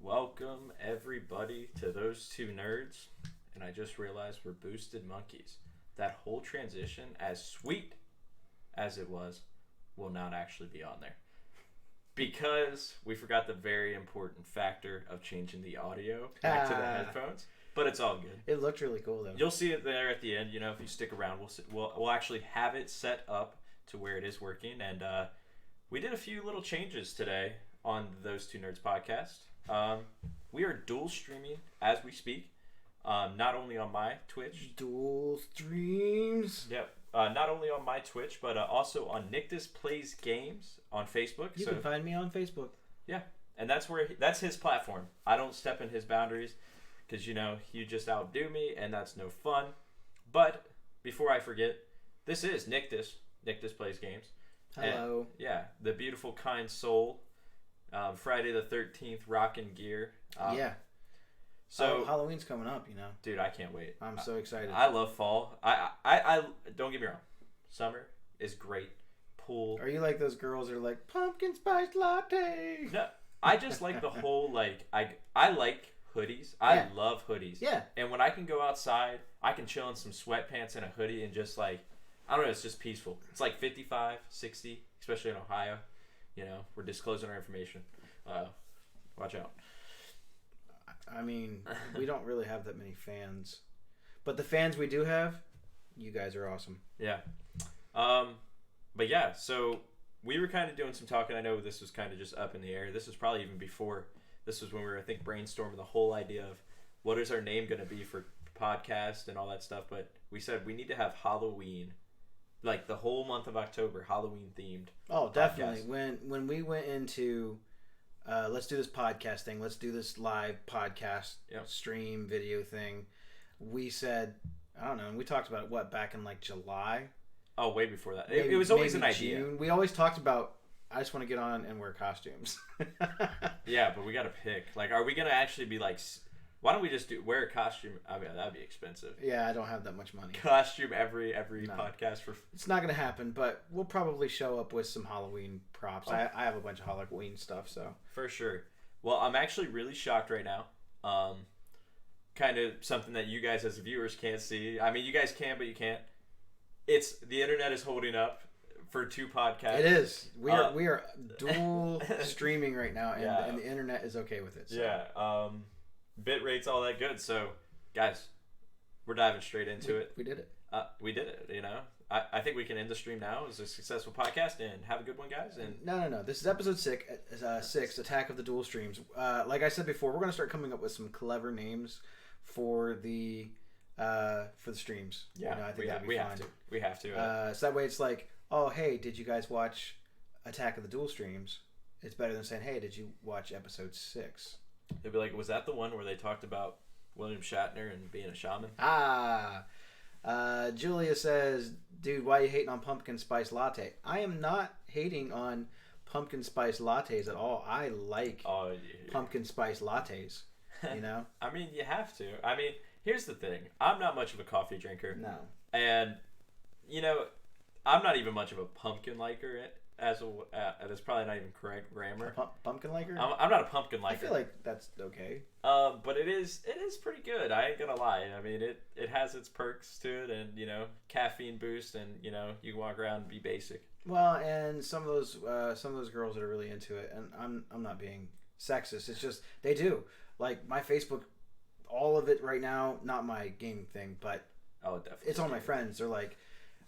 Welcome everybody to Those Two Nerds. And I just realized we're Boosted Monkeys. That whole transition, as sweet as it was, will not actually be on there. Because we forgot the very important factor of changing the audio back to the headphones. But it's all good. It looked really cool though. You'll see it there at the end. You know, if you stick around, we'll actually have it set up to where it is working. And we did a few little changes today on Those Two Nerds podcast. We are dual streaming as we speak. Not only on my Twitch. Dual streams. Yep. Not only on my Twitch, but also on Nictus Plays Games on Facebook. You can find me on Facebook. Yeah, and that's his platform. I don't step in his boundaries because you just outdo me, and that's no fun. But before I forget, this is Nictus Plays Games. Hello. And, yeah, the beautiful, kind soul. Friday the 13th, rockin' gear. Yeah. So Halloween's coming up, dude, I can't wait. I'm so excited. I love fall. I don't get me wrong. Summer is great. Pool. Are you like those girls that are like pumpkin spice latte? No, I just like the whole I like hoodies. I love hoodies. Yeah. And when I can go outside, I can chill in some sweatpants and a hoodie and just I don't know, it's just peaceful. It's like 55, 60, especially in Ohio. We're disclosing our information. Watch out. I mean, we don't really have that many fans. But the fans we do have, you guys are awesome. Yeah. But yeah, so we were kind of doing some talking. I know this was kind of just up in the air. This was probably even before. This was when we were, I think, brainstorming the whole idea of what is our name going to be for podcast and all that stuff. But we said we need to have Halloween, like the whole month of October, Halloween themed. Oh, definitely. When we went into let's do this podcast thing, let's do this live podcast stream video thing, we said, I don't know, and we talked about it back in July. Oh, way before that. It was always an idea. June. We always talked about, I just want to get on and wear costumes. Yeah, but we got to pick. Are we going to actually be why don't we just wear a costume? I mean, that'd be expensive. Yeah, I don't have that much money. Costume every podcast for. It's not gonna happen, but we'll probably show up with some Halloween props. I have a bunch of Halloween stuff, so for sure. Well, I'm actually really shocked right now. Kind of something that you guys as viewers can't see. I mean, you guys can, but you can't. It's the internet is holding up for two podcasts. It is. We are dual streaming right now, and the internet is okay with it. So. Yeah. Bit rates, all that good. So, guys, we're diving straight into it. We did it. We did it. I think we can end the stream now as a successful podcast and have a good one, guys. And no. This is episode 6, Attack of the Dual Streams. Like I said before, we're gonna start coming up with some clever names for the streams. Yeah, I think we have to. We have to. So that way, it's like, oh, hey, did you guys watch Attack of the Dual Streams? It's better than saying, hey, did you watch episode 6? They'd be like, was that the one where they talked about William Shatner and being a shaman? Julia says, dude, why are you hating on pumpkin spice latte? I am not hating on pumpkin spice lattes at all. I like pumpkin spice lattes, I mean, you have to. I mean, here's the thing. I'm not much of a coffee drinker. No. And, I'm not even much of a pumpkin liker. That's probably not even correct grammar. Pumpkin liker? I'm not a pumpkin liker. I feel like that's okay. But it is pretty good. I ain't gonna lie. I mean, it has its perks to it, and caffeine boost, and you can walk around and be basic. Well, and some of those girls that are really into it, and I'm not being sexist. It's just they do. Like my Facebook, all of it right now. Not my gaming thing, but definitely. It's all my friends. They're like,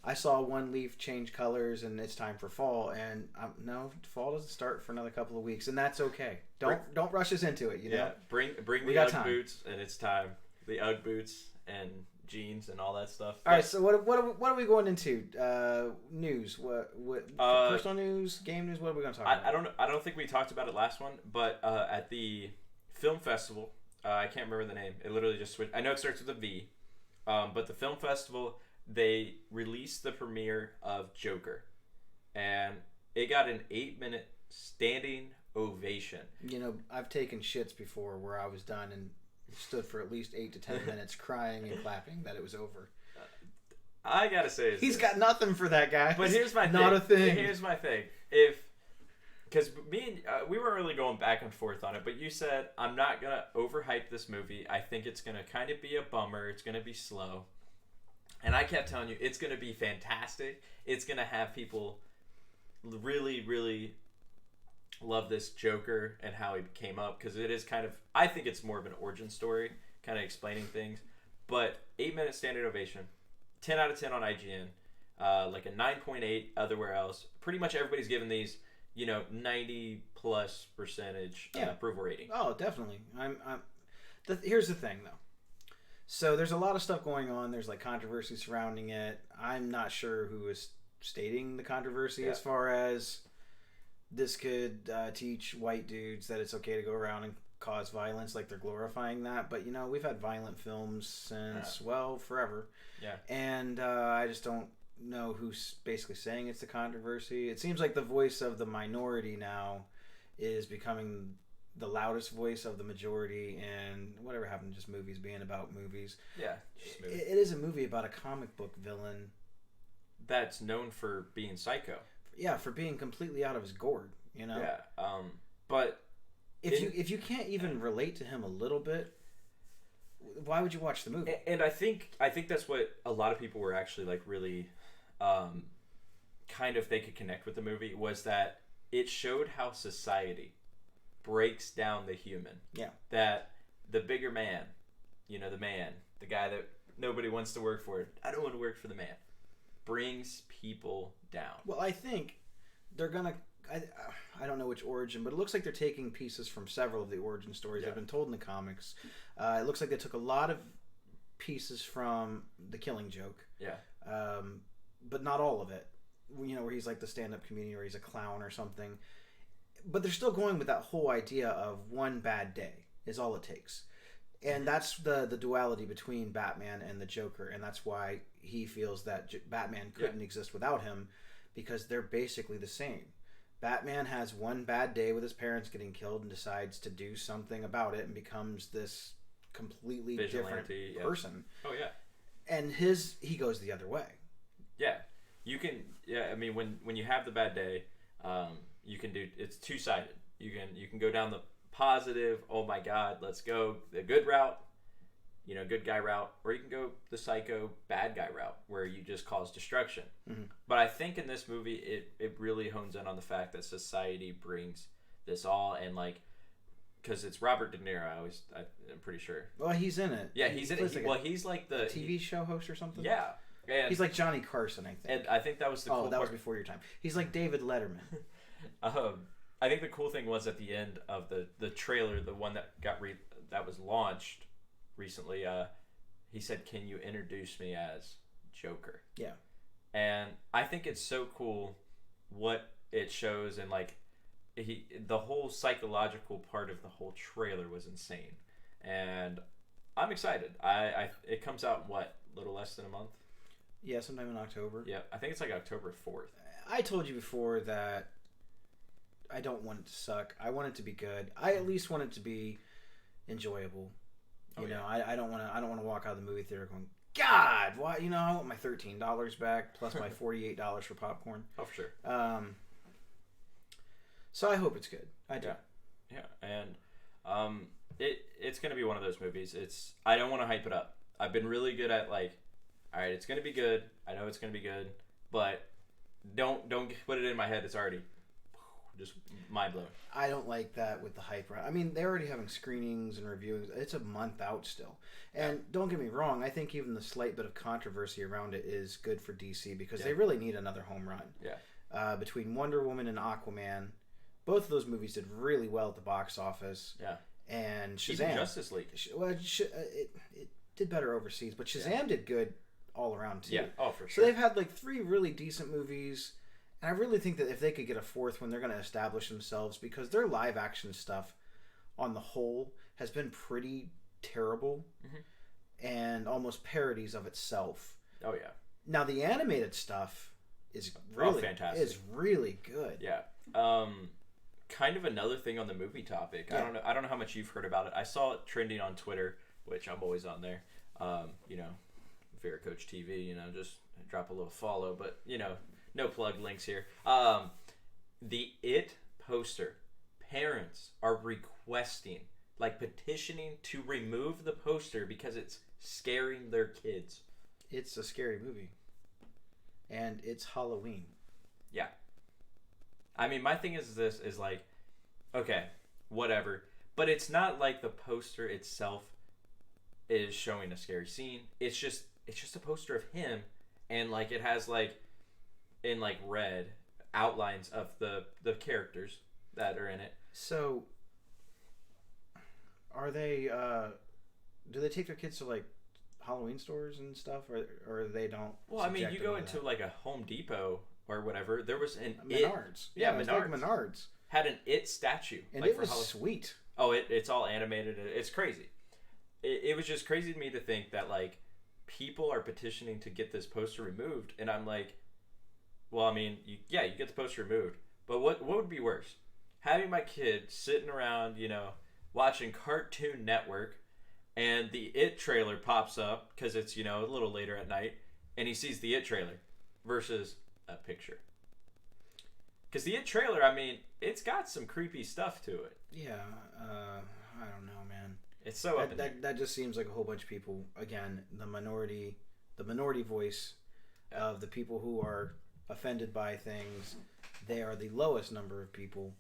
I saw one leaf change colors and it's time for fall, and no, fall doesn't start for another couple of weeks, and that's okay. Don't rush us into it. Yeah, bring the UGG boots, and it's time. The UGG boots and jeans and all that stuff. All right, so what are we going into? News? What personal news? Game news? What are we going to talk about? I don't think we talked about it last one, but at the film festival, I can't remember the name. It literally just switched. I know it starts with a V, but the film festival. They released the premiere of Joker, and it got an 8-minute standing ovation. I've taken shits before where I was done and stood for at least 8 to 10 minutes crying and clapping that it was over. I gotta say, he's got nothing for that guy. But here's my not thing. a thing. Here's my thing. If because we weren't really going back and forth on it, but you said I'm not gonna overhype this movie. I think it's gonna kind of be a bummer. It's gonna be slow, and I kept telling you it's gonna be fantastic. It's gonna have people really, really love this Joker and how he came up, because it is kind of, I think it's more of an origin story, kind of explaining things. But 8-minute standing ovation, 10 out of 10 on IGN, like a 9.8 everywhere else. Pretty much everybody's given these, 90+% approval rating. Oh, definitely. Here's the thing, though. So there's a lot of stuff going on. There's like controversy surrounding it. I'm not sure who is stating the controversy as far as this could teach white dudes that it's okay to go around and cause violence, like they're glorifying that. But we've had violent films since forever. Yeah. And I just don't know who's basically saying it's the controversy. It seems like the voice of the minority now is becoming the loudest voice of the majority, and whatever happened to just movies being about movies. Yeah. It is a movie about a comic book villain that's known for being psycho. Yeah, for being completely out of his gourd, Yeah. But if you can't even relate to him a little bit, why would you watch the movie? And I think that's what a lot of people were actually like really kind of, they could connect with the movie, was that it showed how society breaks down the human. Yeah. That the bigger man, the guy that nobody wants to work for, I don't want to work for the man, brings people down. Well, I think they're gonna, I don't know which origin, but it looks like they're taking pieces from several of the origin stories that have been told in the comics. It looks like they took a lot of pieces from The Killing Joke. Yeah. But not all of it. Where he's like the stand-up comedian, or he's a clown or something. But they're still going with that whole idea of one bad day is all it takes. And that's the duality between Batman and the Joker, and that's why he feels that Batman couldn't exist without him, because they're basically the same. Batman has one bad day with his parents getting killed and decides to do something about it and becomes this completely different person. Oh, yeah. And he goes the other way. Yeah. You can, I mean, when you have the bad day, you can do, it's two-sided. You can go down the positive, oh my God, let's go the good route, good guy route, or you can go the psycho bad guy route where you just cause destruction. Mm-hmm. But I think in this movie, it really hones in on the fact that society brings this all, and like, because it's Robert De Niro, I'm pretty sure. Well, he's in it. Yeah, he's in it. He's like the TV show host or something. Yeah. And he's like Johnny Carson, I think. And I think that was the cool that was before your time. He's like David Letterman. I think the cool thing was at the end of the trailer, the one that that was launched recently, he said, "Can you introduce me as Joker?" Yeah. And I think it's so cool what it shows, and like the whole psychological part of the whole trailer was insane. And I'm excited. It comes out in a little less than a month? Yeah, sometime in October. Yeah, I think it's like October 4th. I told you before that I don't want it to suck. I want it to be good. I at least want it to be enjoyable. You know, I don't want to walk out of the movie theater going, God, why? I want my $13 back plus my $48 for popcorn. Oh, for sure. So I hope it's good. I do. Yeah, and it's gonna be one of those movies. I don't want to hype it up. I've been really good at like, all right, it's gonna be good. I know it's gonna be good, but don't put it in my head. It's already just mind blowing. I don't like that with the hype. I mean, they're already having screenings and reviewings. It's a month out still. And don't get me wrong, I think even the slight bit of controversy around it is good for DC, because they really need another home run. Yeah. Between Wonder Woman and Aquaman, both of those movies did really well at the box office. Yeah. And Shazam. Even Justice League. It did better overseas, but Shazam did good all around too. Yeah. Oh, for sure. So they've had like 3 really decent movies. And I really think that if they could get a 4th one, they're going to establish themselves, because their live action stuff on the whole has been pretty terrible and almost parodies of itself. Oh, yeah. Now, the animated stuff is really fantastic. Is really good. Yeah. Kind of another thing on the movie topic. Yeah. I don't know how much you've heard about it. I saw it trending on Twitter, which I'm always on there. Vera Coach TV, just drop a little follow, but no plug links here. The It poster, parents are requesting, like petitioning to remove the poster because it's scaring their kids. It's a scary movie. And it's Halloween. Yeah. I mean, my thing is like, okay, whatever. But it's not like the poster itself is showing a scary scene. It's just a poster of him, and like it has like in like red outlines of the characters that are in it. So are they do they take their kids to like Halloween stores and stuff, or they don't? Well, I mean, you go into like a Home Depot or whatever. There was an Menards. Yeah, Menards. Menards. Like Menards had an It statue, and like, it was sweet. Oh, it's all animated. It's crazy. It was just crazy to me to think that like people are petitioning to get this poster removed, and I'm like, well, I mean, you get the poster removed, but what would be worse? Having my kid sitting around, watching Cartoon Network, and the It trailer pops up because it's, a little later at night, and he sees the It trailer versus a picture. Because the It trailer, I mean, it's got some creepy stuff to it. Yeah, I don't know, man. It's so that just seems like a whole bunch of people. Again, the minority voice of the people who are offended by things. They are the lowest number of people,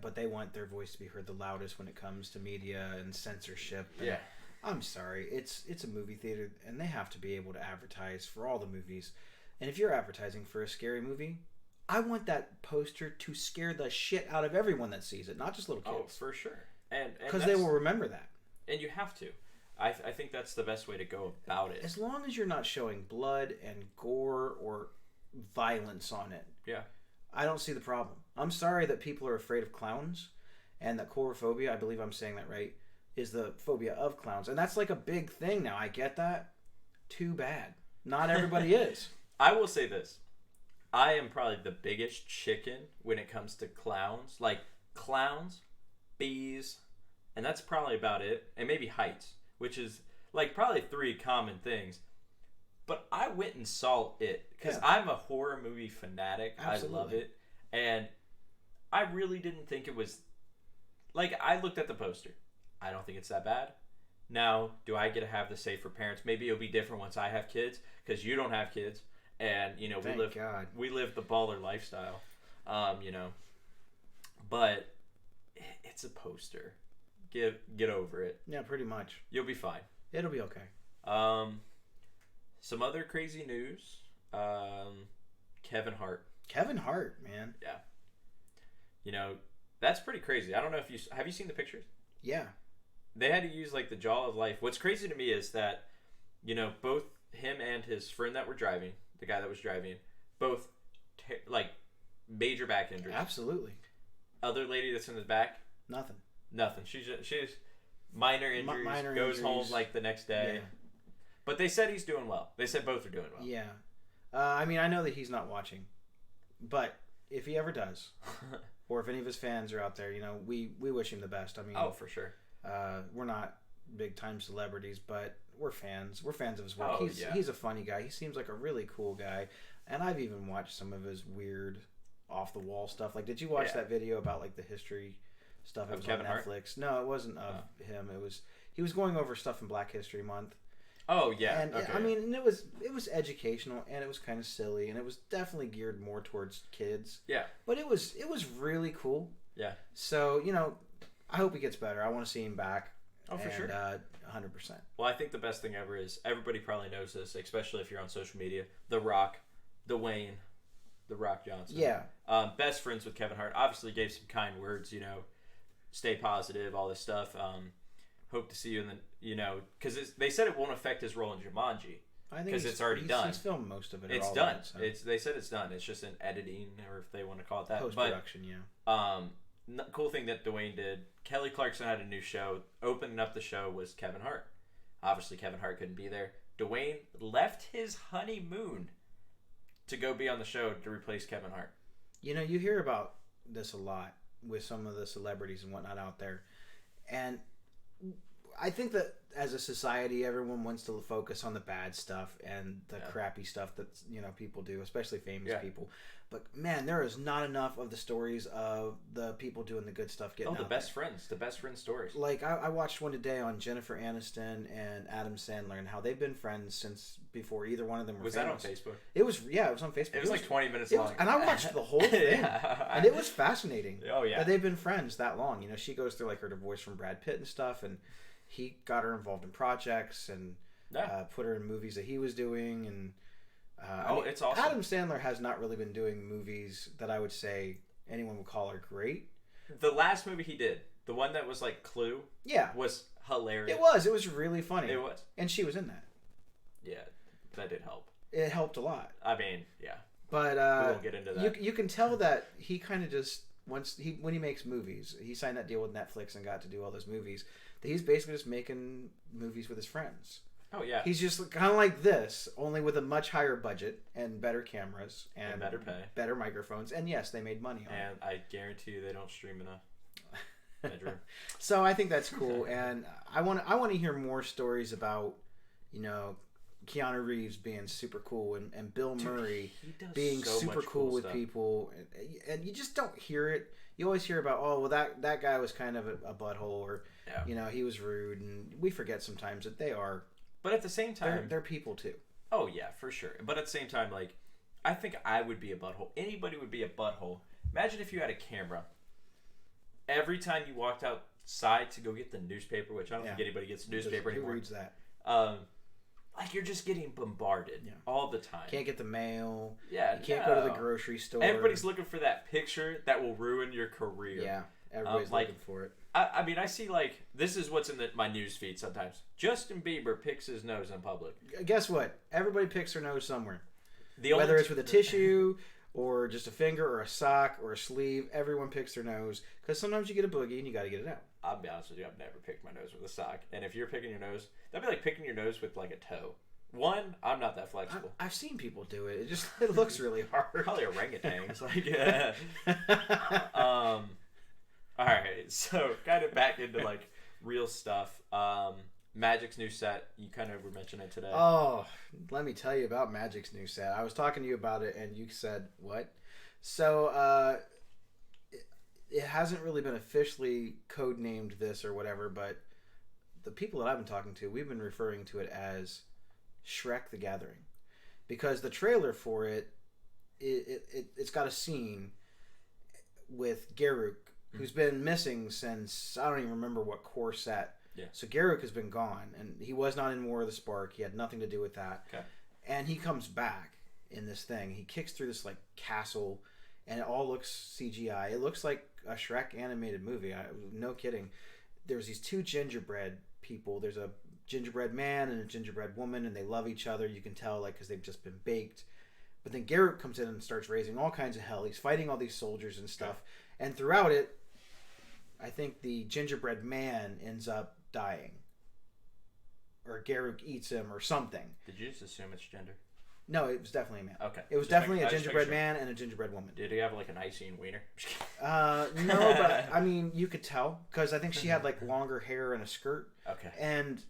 but they want their voice to be heard the loudest when it comes to media and censorship. And I'm sorry, it's a movie theater, and they have to be able to advertise for all the movies. And if you're advertising for a scary movie, I want that poster to scare the shit out of everyone that sees it, not just little kids. Oh, for sure. And because they will remember that. And you have to. I think that's the best way to go about it. As long as you're not showing blood and gore or violence on it. Yeah. I don't see the problem. I'm sorry that people are afraid of clowns, and that coulrophobia, I believe I'm saying that right, is the phobia of clowns. And that's like a big thing now. I get that. Too bad. Not everybody is. I will say this. I am probably the biggest chicken when it comes to clowns. Like clowns, bees, and that's probably about it. And maybe heights, which is like probably 3 common things. But I went and saw it because I'm a horror movie fanatic. Absolutely. I love it. And I really didn't think it was... Like, I looked at the poster. I don't think it's that bad. Now, do I get to have the say for parents? Maybe it'll be different once I have kids because you don't have kids. And, we live the baller lifestyle, But it's a poster. Get over it. Yeah, pretty much. You'll be fine. It'll be okay. Some other crazy news. Kevin Hart. Kevin Hart, man. Yeah. That's pretty crazy. I don't know if have you seen the pictures? Yeah. They had to use like the jaw of life. What's crazy to me is that, both him and his friend that were driving, the guy that was driving, both major back injuries. Absolutely. Other lady that's in the back, nothing. She's minor injuries. Goes home like the next day. Yeah. But they said he's doing well. They said both are doing well. Yeah. I mean, I know that he's not watching, but if he ever does, or if any of his fans are out there, we wish him the best. I mean, oh, for sure. We're not big time celebrities, but we're fans. We're fans of his work. Oh, he's a funny guy. He seems like a really cool guy, and I've even watched some of his weird, off the wall stuff. Like, did you watch that video about like the history stuff? It was on Netflix. Hart? No, it wasn't of him. It was he was going over stuff in Black History Month. Oh yeah, and okay. I mean, and it was educational, and it was kind of silly, and it was definitely geared more towards kids. Yeah, but it was really cool. Yeah. So I hope he gets better. I want to see him back. Oh, for sure. 100%. Well, I think the best thing ever is everybody probably knows this, especially if you're on social media. The Rock, Dwayne, The Rock Johnson. Yeah. Best friends with Kevin Hart. Obviously, gave some kind words. Stay positive, all this stuff. Hope to see you in the, because they said it won't affect his role in Jumanji. I think because it's already done. He's filmed most of it. It's done. They said it's done. It's just an editing, or if they want to call it that. Post-production, yeah. Cool thing that Dwayne did. Kelly Clarkson had a new show. Opening up the show was Kevin Hart. Obviously, Kevin Hart couldn't be there. Dwayne left his honeymoon to go be on the show to replace Kevin Hart. You hear about this a lot with some of the celebrities and whatnot out there, and I think that as a society, everyone wants to focus on the bad stuff and the crappy stuff that people do, especially famous people. But man, there is not enough of the stories of the people doing the good stuff getting out the best friends stories. Like I watched one today on Jennifer Aniston and Adam Sandler and how they've been friends since before either one of them were Was famous. that on Facebook? It was on Facebook. It was like 20 minutes long. And I watched the whole thing. And it was fascinating. Oh yeah. That they've been friends that long. She goes through like her divorce from Brad Pitt and stuff, and he got her involved in projects and put her in movies that he was doing, and it's awesome. Adam Sandler has not really been doing movies that I would say anyone would call are great. The last movie he did, the one that was like Clue, was hilarious. It was really funny. It was. And she was in that. Yeah, that did help. It helped a lot. I mean, yeah. But we won't get into that. You can tell that he kind of just when he makes movies, he signed that deal with Netflix and got to do all those movies. That he's basically just making movies with his friends. Oh yeah. He's just kind of like this, only with a much higher budget and better cameras and better pay, better microphones, and yes, they made money on it. And I guarantee you, they don't stream in a bedroom. So I think that's cool, and I want to hear more stories about, Keanu Reeves being super cool and Bill Murray being so super cool with people, and you just don't hear it. You always hear about that guy was kind of a butthole, or he was rude, and we forget sometimes that they are. But at the same time, they're people too. Oh yeah, for sure. But at the same time, like, I think I would be a butthole. Anybody would be a butthole. Imagine if you had a camera. Every time you walked outside to go get the newspaper, which I don't think anybody gets newspaper anymore. Who reads that? Like, you're just getting bombarded all the time. Can't get the mail. Yeah, you can't go to the grocery store. Everybody's looking for that picture that will ruin your career. Yeah, everybody's looking for it. I mean, I see, like, this is what's in my news feed sometimes. Justin Bieber picks his nose in public. Guess what? Everybody picks their nose somewhere. Whether it's with a tissue or just a finger or a sock or a sleeve, everyone picks their nose. Because sometimes you get a boogie and you got to get it out. I'll be honest with you, I've never picked my nose with a sock. And if you're picking your nose, that'd be like picking your nose with, like, a toe. One, I'm not that flexible. I've seen people do it. It looks really hard. Probably orangutans. All right, so kind of back into like real stuff. Magic's new set, you kind of were mentioning it today. Oh, let me tell you about Magic's new set. I was talking to you about it, and you said what? So it hasn't really been officially codenamed this or whatever, but the people that I've been talking to, we've been referring to it as Shrek the Gathering, because the trailer for it's got a scene with Garruk, who's been missing since I don't even remember what core set. Yeah. So Garruk has been gone, and he was not in War of the Spark. He had nothing to do with that. Okay. And he comes back in this thing. He kicks through this like castle, and it all looks CGI. It looks like a Shrek animated movie. No kidding. There's these two gingerbread people. There's a gingerbread man and a gingerbread woman, and they love each other. You can tell, like, because they've just been baked. But then Garruk comes in and starts raising all kinds of hell. He's fighting all these soldiers and stuff. Okay. And throughout it, I think the gingerbread man ends up dying. Or Garruk eats him or something. Did you just assume it's gender? No, it was definitely a man. Okay. It was definitely a gingerbread man and a gingerbread woman. Did he have like an icing wiener? No, but I mean, you could tell because I think she had like longer hair and a skirt. Okay. And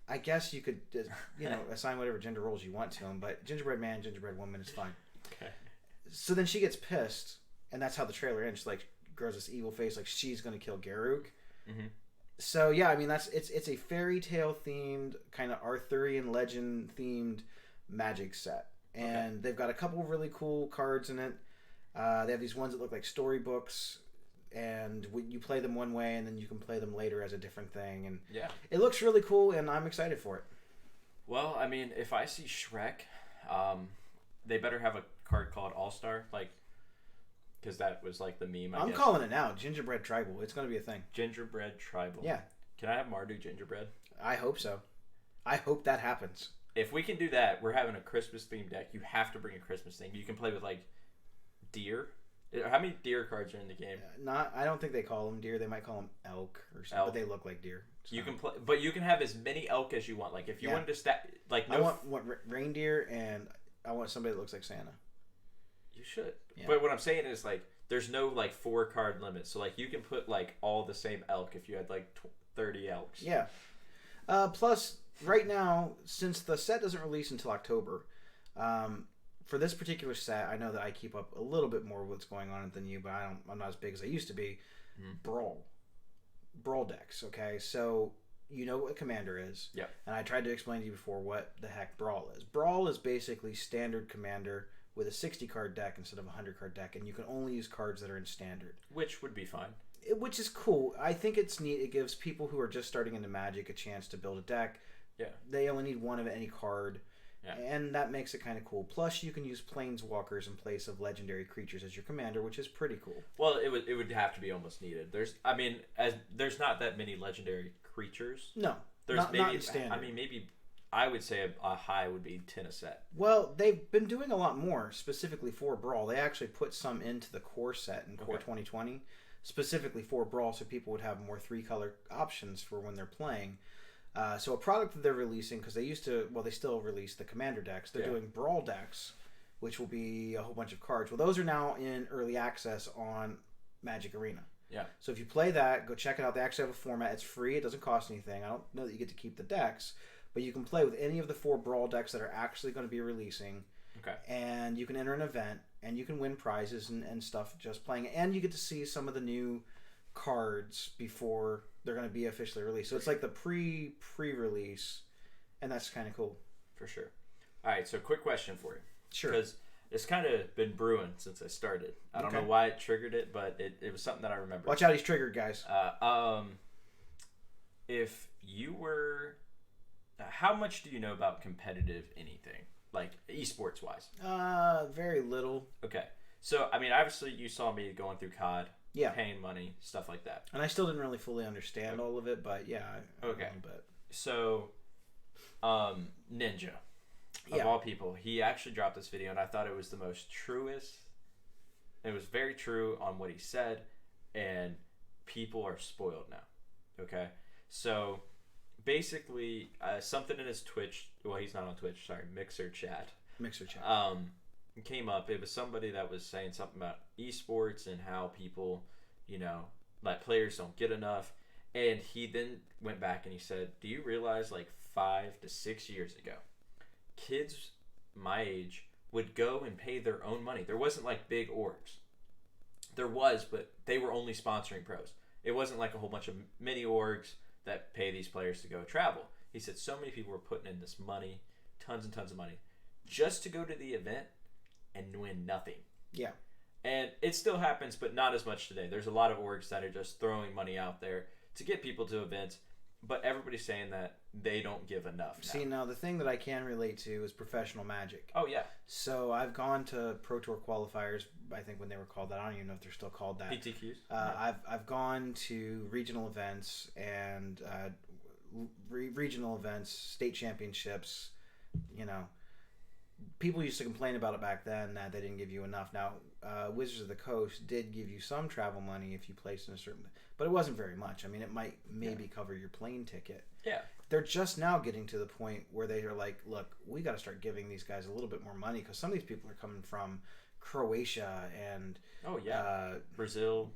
I guess you could, assign whatever gender roles you want to him, but gingerbread man, gingerbread woman is fine. Okay. So then she gets pissed, and that's how the trailer ends. She like grows this evil face, like she's gonna kill Garruk. Mm-hmm. So yeah, I mean it's a fairy tale themed, kind of Arthurian legend themed Magic set, and they've got a couple of really cool cards in it. They have these ones that look like storybooks, and you play them one way, and then you can play them later as a different thing, and it looks really cool, and I'm excited for it. Well, I mean, if I see Shrek, they better have a card called All Star, like, because that was like the meme. I'm calling it now, Gingerbread Tribal. It's going to be a thing. Gingerbread Tribal. Yeah. Can I have Marduk gingerbread? I hope so. I hope that happens. If we can do that, we're having a Christmas themed deck. You have to bring a Christmas theme. You can play with like deer. How many deer cards are in the game? I don't think they call them deer. They might call them elk or something, but they look like deer. So. You can play, but you can have as many elk as you want. Like if you wanted to stack, like I want reindeer, and I want somebody that looks like Santa. You should. Yeah. But what I'm saying is like there's no like 4 card limit. So like you can put like all the same elk if you had like 30 elks. Yeah. Plus, right now, since the set doesn't release until October, for this particular set, I know that I keep up a little bit more with what's going on than you, but I'm not as big as I used to be. Brawl decks. Okay, so you know what Commander is. Yeah. And I tried to explain to you before what the heck Brawl is. Brawl is basically standard Commander with a 60 card deck instead of a 100 card deck, and you can only use cards that are in standard. Which would be fine. Which is cool. I think it's neat. It gives people who are just starting into Magic a chance to build a deck. Yeah. They only need one of any card. Yeah. And that makes it kind of cool. Plus, you can use Planeswalkers in place of legendary creatures as your commander, which is pretty cool. Well, it would have to be almost needed. There's there's not that many legendary creatures. No, there's not maybe in standard. maybe I would say a high would be 10 a set. Well, they've been doing a lot more specifically for Brawl. They actually put some into the core set in Core 2020, specifically for Brawl, so people would have more 3-color options for when they're playing. So a product that they're releasing, because they still release the Commander decks. They're doing Brawl decks, which will be a whole bunch of cards. Well, those are now in early access on Magic Arena. Yeah. So if you play that, go check it out. They actually have a format. It's free. It doesn't cost anything. I don't know that you get to keep the decks, but you can play with any of the 4 Brawl decks that are actually going to be releasing. Okay. And you can enter an event, and you can win prizes and stuff just playing it. And you get to see some of the new cards before they're going to be officially released. So it's like the pre-release, and that's kind of cool. For sure. All right, so quick question for you. Sure. Because it's kind of been brewing since I started. I don't know why it triggered it, but it was something that I remember. Watch out, he's triggered, guys. If you were... how much do you know about competitive anything? Like, esports-wise? Very little. Okay. So, I mean, obviously you saw me going through COD. Yeah. Paying money, stuff like that. And I still didn't really fully understand all of it, but yeah. Okay. So, Ninja, of all people, he actually dropped this video, and I thought it was the most truest. It was very true on what he said, and people are spoiled now. Okay? So, basically, something in his Twitch, well, he's not on Twitch, sorry, Mixer chat. Came up. It was somebody that was saying something about esports and how people, like players don't get enough. And he then went back and he said, do you realize like 5 to 6 years ago, kids my age would go and pay their own money. There wasn't like big orgs. There was, but they were only sponsoring pros. It wasn't like a whole bunch of mini orgs that pay these players to go travel. He said so many people were putting in this money, tons and tons of money, just to go to the event and win nothing. Yeah. And it still happens, but not as much today. There's a lot of orgs that are just throwing money out there to get people to events, but everybody's saying that they don't give enough now. See, now the thing that I can relate to is professional Magic. Oh, yeah. So I've gone to Pro Tour qualifiers, I think when they were called that. I don't even know if they're still called that. PTQs? I've gone to regional events and regional events, state championships, people used to complain about it back then that they didn't give you enough. Now, Wizards of the Coast did give you some travel money if you placed in a certain... But it wasn't very much. I mean, it might maybe cover your plane ticket. Yeah. They're just now getting to the point where they are like, look, we got to start giving these guys a little bit more money because some of these people are coming from Croatia and... Oh, yeah. Brazil,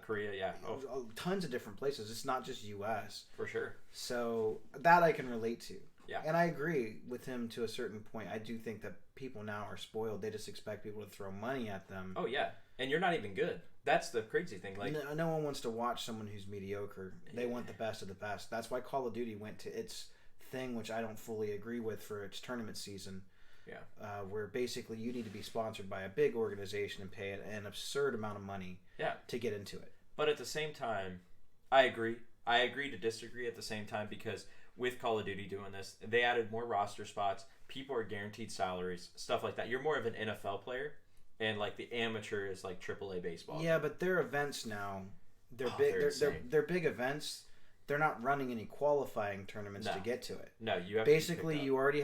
Korea, yeah. Oh. Tons of different places. It's not just U.S. For sure. So that I can relate to. Yeah. And I agree with him to a certain point. I do think that people now are spoiled. They just expect people to throw money at them. Oh, yeah. And you're not even good. That's the crazy thing. Like, no one wants to watch someone who's mediocre. They want the best of the best. That's why Call of Duty went to its thing, which I don't fully agree with, for its tournament season. Yeah. Where basically you need to be sponsored by a big organization and pay an absurd amount of money to get into it. But at the same time, I agree. I agree to disagree at the same time because with Call of Duty doing this, they added more roster spots. People are guaranteed salaries, stuff like that. You're more of an NFL player, and like the amateur is like AAA baseball. Yeah, but their events now, they're big. They're big events. They're not running any qualifying tournaments to get to it. No, you have basically you're already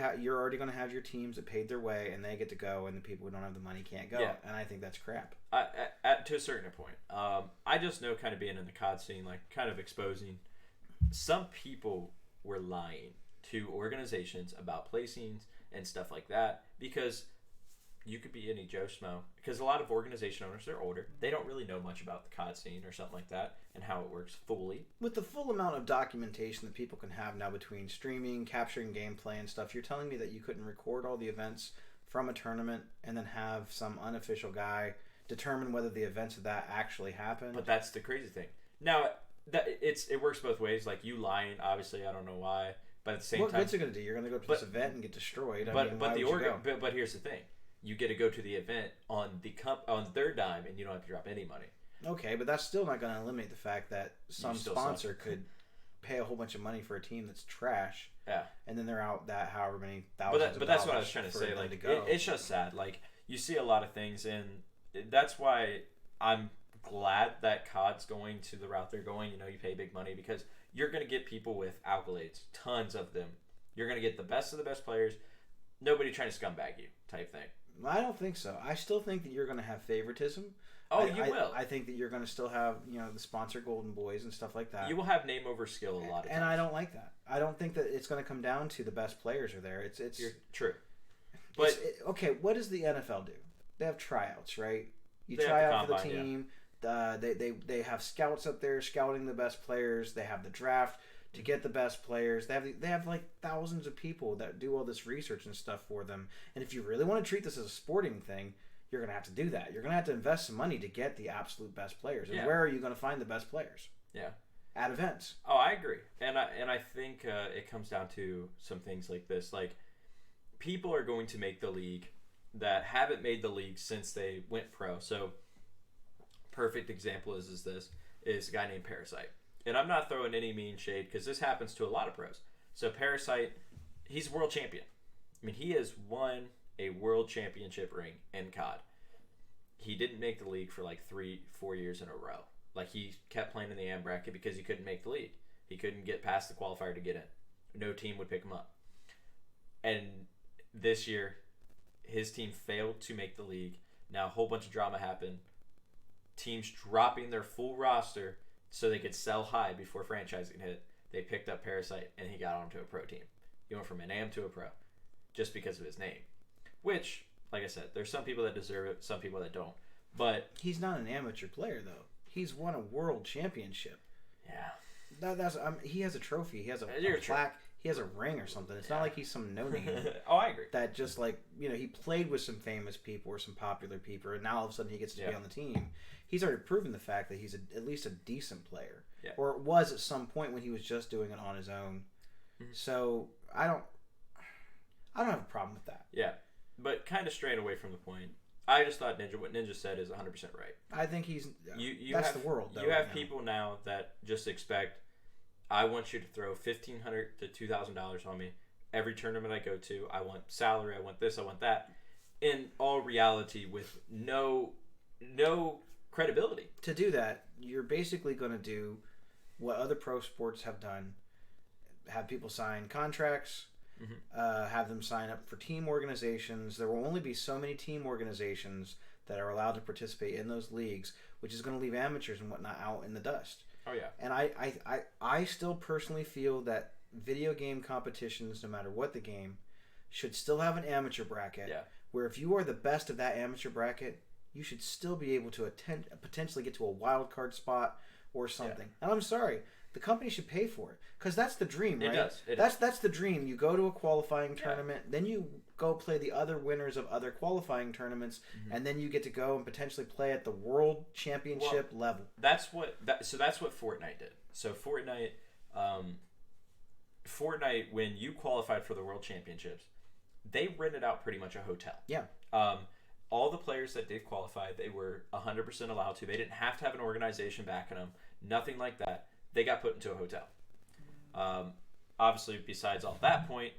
going to have your teams that paid their way, and they get to go, and the people who don't have the money can't go. Yeah. And I think that's crap. To a certain point, I just know, kind of being in the COD scene, like kind of exposing, some people were lying to organizations about placings and stuff like that, because you could be any Joe Schmo, because a lot of organization owners, they're older. They don't really know much about the COD scene or something like that and how it works fully. With the full amount of documentation that people can have now between streaming, capturing gameplay and stuff, you're telling me that you couldn't record all the events from a tournament and then have some unofficial guy determine whether the events of that actually happened? But that's the crazy thing. Now, it works both ways. Like, you lying, obviously, I don't know why. But at the same time... What's it going to do? You're going to go to this event and get destroyed. But here's the thing. You get to go to the event on their dime, and you don't have to drop any money. Okay, but that's still not going to eliminate the fact that some sponsor could pay a whole bunch of money for a team that's trash. Yeah. And then they're out that however many thousands of dollars. But that's what I was trying to say. Like, it's just sad. Like, you see a lot of things, and that's why I'm glad that COD's going to the route they're going. You know, you pay big money because you're going to get people with accolades, tons of them. You're going to get the best of the best players. Nobody trying to scumbag you type thing. I don't think so. I still think that you're going to have favoritism. Oh, you will. I think that you're going to still have, the sponsor golden boys and stuff like that. You will have name over skill a lot of times. And I don't like that. I don't think that it's going to come down to the best players are there. You're true. But okay, what does the NFL do? They have tryouts, right? You try out for the team. Yeah. They have scouts up there scouting the best players. They have the draft to get the best players. They have like thousands of people that do all this research and stuff for them. And if you really want to treat this as a sporting thing, you're going to have to do that. You're going to have to invest some money to get the absolute best players. And where are you going to find the best players? Yeah. At events. Oh, I agree. And I think it comes down to some things like this. Like, people are going to make the league that haven't made the league since they went pro. So, perfect example is a guy named Parasite. And I'm not throwing any mean shade because this happens to a lot of pros. So Parasite, he's world champion. I mean, he has won a world championship ring in COD. He didn't make the league for like 3-4 years in a row. Like, he kept playing in the AM bracket because he couldn't make the league. He couldn't get past the qualifier to get in. No team would pick him up. And this year, his team failed to make the league. Now a whole bunch of drama happened. Teams dropping their full roster so they could sell high before franchising hit. They picked up Parasite, and he got onto a pro team. He went from an AM to a pro just because of his name. Which, like I said, there's some people that deserve it, some people that don't. But he's not an amateur player, though. He's won a world championship. Yeah. He has a trophy. He has a plaque. He has a ring or something. It's not like he's some no-name. Oh, I agree. That just he played with some famous people or some popular people, and now all of a sudden he gets to be on the team. He's already proven the fact that he's at least a decent player. Yeah. Or was at some point when he was just doing it on his own. Mm-hmm. So I don't have a problem with that. Yeah. But kind of straying away from the point, I just thought what Ninja said is 100% right. I think he's... that's the world, though. You have people now that just expect, I want you to throw $1,500 to $2,000 on me every tournament I go to. I want salary. I want this. I want that. In all reality, with no credibility. To do that, you're basically going to do what other pro sports have done. Have people sign contracts. Mm-hmm. Have them sign up for team organizations. There will only be so many team organizations that are allowed to participate in those leagues, which is going to leave amateurs and whatnot out in the dust. Oh, yeah. And I still personally feel that video game competitions, no matter what the game, should still have an amateur bracket. Yeah. Where if you are the best of that amateur bracket, you should still be able to potentially get to a wild card spot or something. Yeah. And I'm sorry, the company should pay for it because that's the dream, right? It does. That's the dream. You go to a qualifying tournament, then you go play the other winners of other qualifying tournaments, and then you get to go and potentially play at the world championship level. That's what Fortnite did. So Fortnite, when you qualified for the world championships, they rented out pretty much a hotel. Yeah. All the players that did qualify, they were 100% allowed to. They didn't have to have an organization backing them. Nothing like that. They got put into a hotel. Obviously, besides all that point,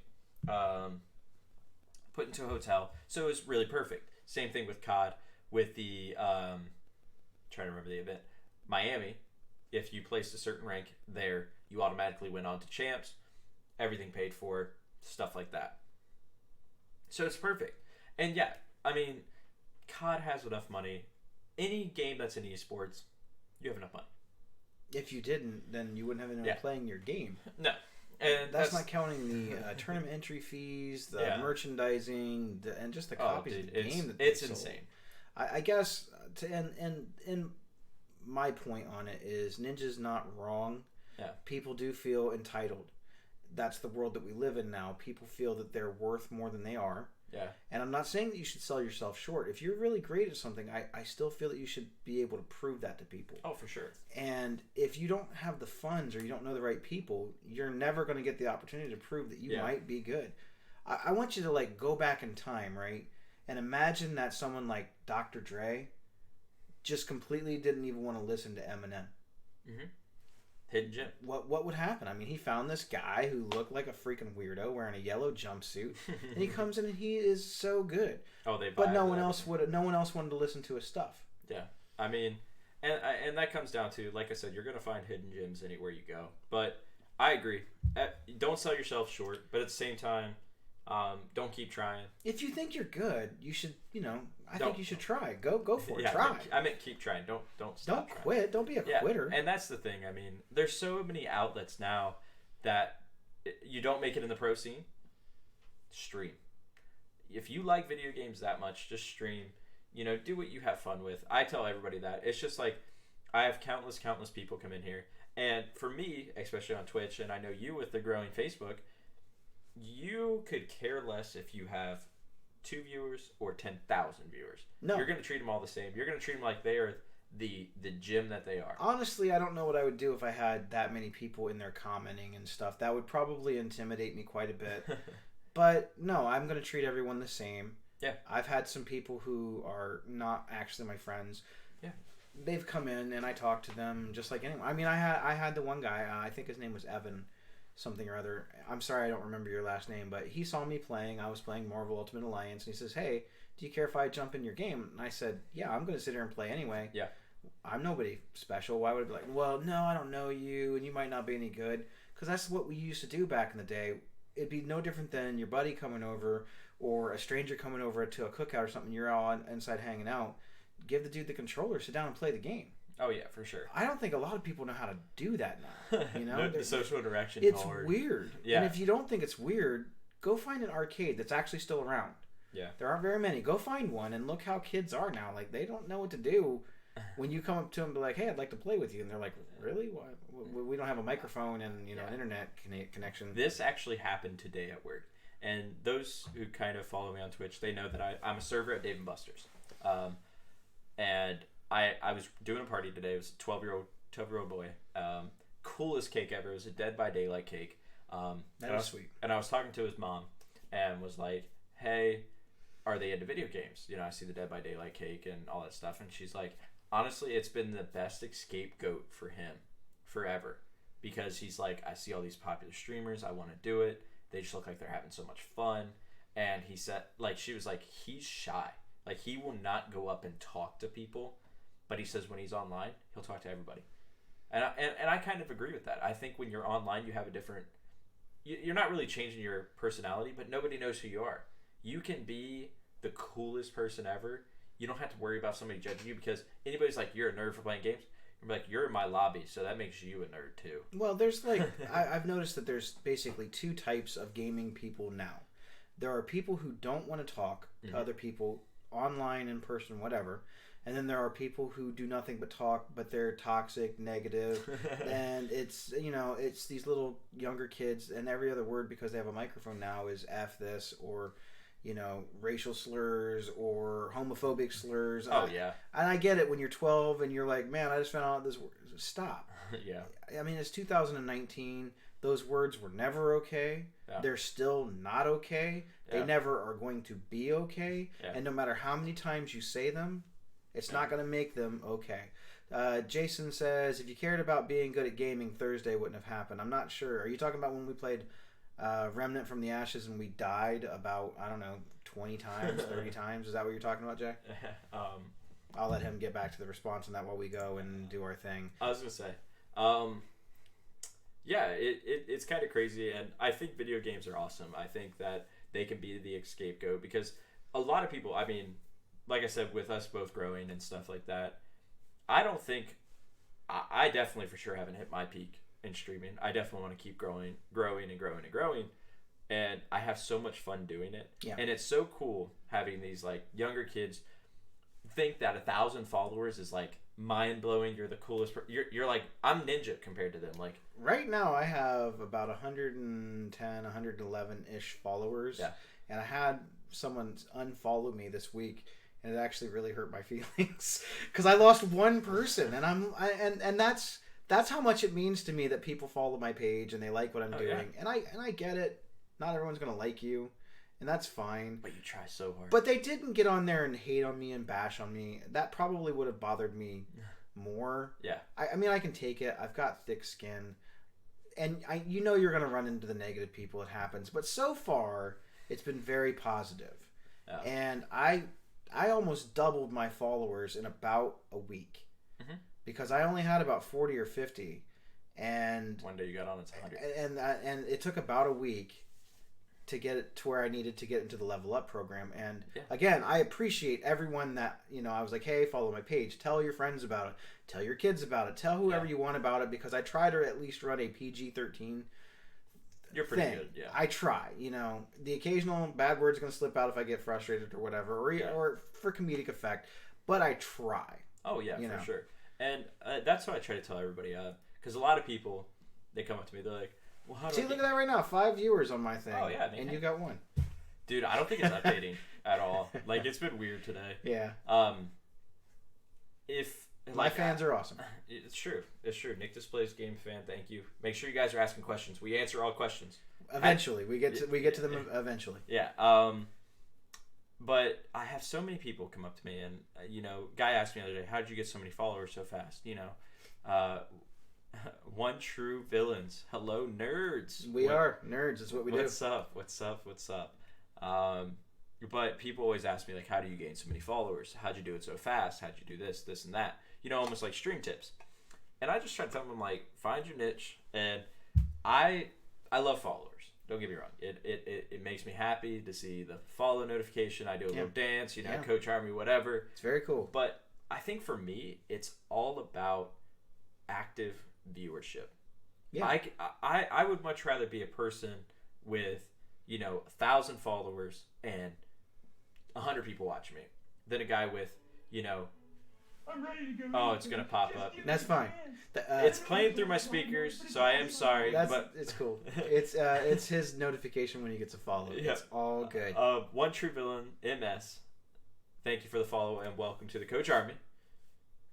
put into a hotel. So it was really perfect. Same thing with COD. With the, trying to remember the event, Miami, if you placed a certain rank there, you automatically went on to champs. Everything paid for, stuff like that. So it's perfect. And yeah, I mean, COD has enough money. Any game that's in esports, you have enough money. If you didn't, then you wouldn't have anyone playing your game. No. And that's not counting the tournament entry fees, the merchandising, and just the copies of the game. It's insane. I guess, and my point on it is Ninja's not wrong. Yeah. People do feel entitled. That's the world that we live in now. People feel that they're worth more than they are. Yeah. And I'm not saying that you should sell yourself short. If you're really great at something, I still feel that you should be able to prove that to people. Oh, for sure. And if you don't have the funds or you don't know the right people, you're never going to get the opportunity to prove that you might be good. I want you to like go back in time, right? And imagine that someone like Dr. Dre just completely didn't even want to listen to Eminem. Mm-hmm. Hidden gem. What would happen? I mean, he found this guy who looked like a freaking weirdo wearing a yellow jumpsuit, and he comes in and he is so good. Oh, but no one else wanted to listen to his stuff. Yeah, I mean, and that comes down to, like I said, you're gonna find hidden gems anywhere you go. But I agree. Don't sell yourself short, but at the same time, don't keep trying. If you think you're good, you should. I think you should try. Go for it. Yeah, try. I meant keep trying. Don't stop. Don't quit. Don't be a quitter. And that's the thing. I mean, there's so many outlets now that you don't make it in the pro scene. Stream. If you like video games that much, just stream. Do what you have fun with. I tell everybody that. It's just like I have countless people come in here, and for me, especially on Twitch, and I know you with the growing Facebook, you could care less if you have 2 viewers or 10,000 viewers. No. You're going to treat them all the same. You're going to treat them like they are the gym that they are. Honestly, I don't know what I would do if I had that many people in there commenting and stuff. That would probably intimidate me quite a bit. But no, I'm going to treat everyone the same. Yeah. I've had some people who are not actually my friends. Yeah. They've come in and I talk to them just like anyone. I mean, I had the one guy, I think his name was Evan something or other. I'm sorry, I don't remember your last name, but he saw me playing. I was playing Marvel Ultimate Alliance, and he says, "Hey, do you care if I jump in your game?" And I said, "Yeah, I'm going to sit here and play anyway. Yeah, I'm nobody special. Why would I be like, well, no, I don't know you, and you might not be any good?" Because that's what we used to do back in the day. It'd be no different than your buddy coming over or a stranger coming over to a cookout or something. You're all inside hanging out. Give the dude the controller, sit down and play the game. Oh yeah, for sure. I don't think a lot of people know how to do that now. The social interaction. It's weird. Yeah. And if you don't think it's weird, go find an arcade that's actually still around. Yeah. There aren't very many. Go find one and look how kids are now. Like they don't know what to do when you come up to them and be like, "Hey, I'd like to play with you," and they're like, "Really? Why? We don't have a microphone and an internet connection." This actually happened today at work, and those who kind of follow me on Twitch, they know that I'm a server at Dave & Buster's, and I was doing a party today. It was a 12-year-old boy. Coolest cake ever. It was a Dead by Daylight cake. That was sweet. And I was talking to his mom and was like, "Hey, are they into video games? I see the Dead by Daylight cake and all that stuff." And she's like, "Honestly, it's been the best scapegoat for him forever. Because he's like, I see all these popular streamers. I want to do it. They just look like they're having so much fun." And he said, she was like, he's shy. Like, he will not go up and talk to people. But he says when he's online, he'll talk to everybody. And I kind of agree with that. I think when you're online, you have a different... You're not really changing your personality, but nobody knows who you are. You can be the coolest person ever. You don't have to worry about somebody judging you because anybody's like, "You're a nerd for playing games." You're like, "You're in my lobby, so that makes you a nerd too." Well, there's I've noticed that there's basically 2 types of gaming people now. There are people who don't want to talk to other people online, in person, whatever. And then there are people who do nothing but talk, but they're toxic, negative, and it's these little younger kids, and every other word because they have a microphone now is F this or racial slurs or homophobic slurs. Oh yeah. And I get it when you're 12 and you're like, "Man, I just found out this word." Stop. Yeah. I mean, it's 2019. Those words were never okay. Yeah. They're still not okay. Yeah. They never are going to be okay. Yeah. And no matter how many times you say them, it's not going to make them okay. Jason says, if you cared about being good at gaming, Thursday wouldn't have happened. I'm not sure. Are you talking about when we played Remnant from the Ashes and we died about, 20 times, 30 times? Is that what you're talking about, Jay? I'll let him get back to the response on that while we go and do our thing. I was going to say, it's kind of crazy, and I think video games are awesome. I think that they can be the scapegoat because a lot of people, like I said, with us both growing and stuff like that, I don't think, I definitely for sure haven't hit my peak in streaming. I definitely want to keep growing. And I have so much fun doing it. Yeah. And it's so cool having these like younger kids think that 1,000 followers is like mind blowing. You're the coolest. You're like, I'm ninja compared to them. Like right now I have about 110, 111 ish followers. Yeah. And I had someone unfollow me this week, and it actually really hurt my feelings because I lost one person, and that's how much it means to me that people follow my page and they like what I'm doing. Yeah. And I get it. Not everyone's gonna like you, and that's fine. But you try so hard. But they didn't get on there and hate on me and bash on me. That probably would have bothered me more. Yeah. I mean, I can take it. I've got thick skin, and you're gonna run into the negative people. It happens. But so far, it's been very positive. Yeah. And I almost doubled my followers in about a week, because I only had about 40 or 50, and one day you got on it's 100. And it took about a week to get it to where I needed to get into the Level Up program. And again, I appreciate everyone that, I was like, hey, follow my page, tell your friends about it, tell your kids about it, tell whoever you want about it, because I try to at least run a PG-13 You're pretty good, yeah. I try, the occasional bad word's going to slip out if I get frustrated or whatever, or for comedic effect, but I try. Oh yeah, for sure. And that's what I try to tell everybody, because a lot of people, they come up to me, they're like, well, how do See, look at that right now, 5 viewers on my thing. Oh yeah, and you got one. Dude, I don't think it's updating at all. Like, it's been weird today. Yeah. If my fans are awesome. It's true. Nick Displays Game Fan, thank you. Make sure you guys are asking questions. We answer all questions. Eventually, we get to them eventually. Yeah. But I have so many people come up to me, and guy asked me the other day, how did you get so many followers so fast? One True Villains. Hello, nerds. We are nerds. Is what we do. What's up? But people always ask me, like, how do you gain so many followers? How'd you do it so fast? How'd you do this, and that? Almost like stream tips. And I just try to tell them, like, find your niche. And I love followers. Don't get me wrong. It makes me happy to see the follow notification. I do a little dance, Coach Army, whatever. It's very cool. But I think for me, it's all about active viewership. Yeah. I would much rather be a person with 1,000 followers and 100 people watching me than a guy with I'm ready to go. Oh, it's gonna pop up. That's fine. It's playing through my speakers, so I am sorry. But it's cool. It's his notification when he gets a follow. Yeah. It's all good. One True Villain MS. Thank you for the follow and welcome to the Coach Army.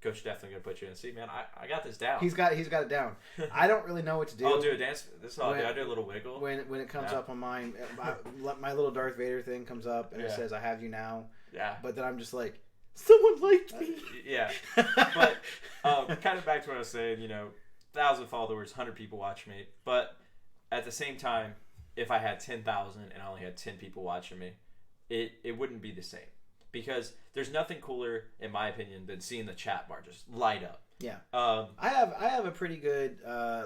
Coach definitely gonna put you in a seat, man. I got this down. He's got it down. I don't really know what to do. I'll do a dance. This is all I do. I do a little wiggle. When it comes up on mine, my little Darth Vader thing comes up and it says I have you now. Yeah. But then I'm just like, someone liked me. Yeah. But kind of back to what I was saying. 1,000 followers, 100 people watch me. But at the same time, if I had 10,000 and I only had 10 people watching me, it wouldn't be the same. Because there's nothing cooler, in my opinion, than seeing the chat bar just light up. Yeah. I have a pretty good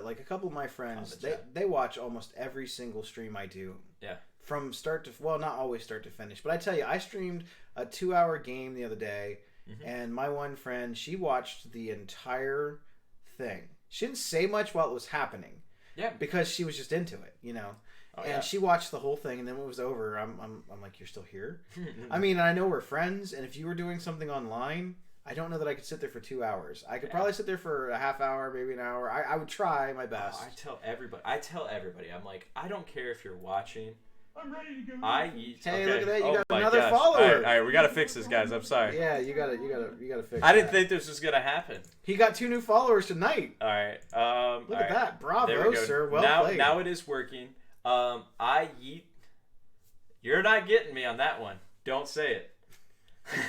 like a couple of my friends. They watch almost every single stream I do. Yeah. From start to not always start to finish, but I tell you, I streamed a 2-hour game the other day, and my one friend, she watched the entire thing. She didn't say much while it was happening. Yeah. Because she was just into it, Oh, and she watched the whole thing, and then when it was over, I'm like, you're still here? I mean, I know we're friends, and if you were doing something online, I don't know that I could sit there for 2 hours. I could probably sit there for a half hour, maybe an hour. I would try my best. I tell everybody, I'm like, I don't care if you're watching. I'm ready to go. Hey, look at that! You got another follower. All right, we gotta fix this, guys. I'm sorry. Yeah, you gotta fix. I didn't think this was gonna happen. He got 2 new followers tonight. All right. Look at that! Bravo, sir. Well played. Now it is working. You're not getting me on that one. Don't say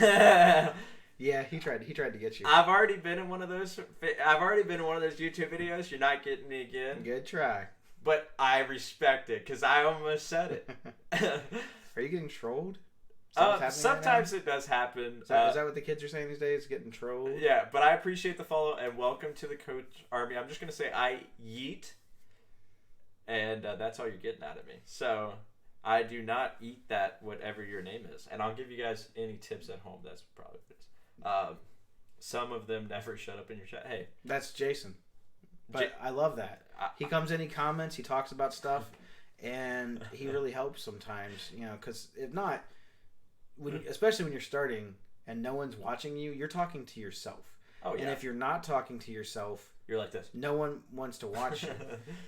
it. Yeah, he tried to get you. I've already been in one of those YouTube videos. You're not getting me again. Good try. But I respect it because I almost said it. Are you getting trolled? Sometimes it does happen. Is that what the kids are saying these days? Getting trolled? Yeah, but I appreciate the follow and welcome to the Coach Army. I'm just gonna say I yeet, and that's all you're getting out of me. So I do not eat that, whatever your name is, and I'll give you guys any tips at home. That's probably what it is. Some of them never shut up in your chat. Hey, that's Jason. But I love that. He comes in, he comments, he talks about stuff, and he really helps sometimes. Because if not, especially when you're starting and no one's watching you, you're talking to yourself. Oh yeah. And if you're not talking to yourself, you're like this. No one wants to watch you.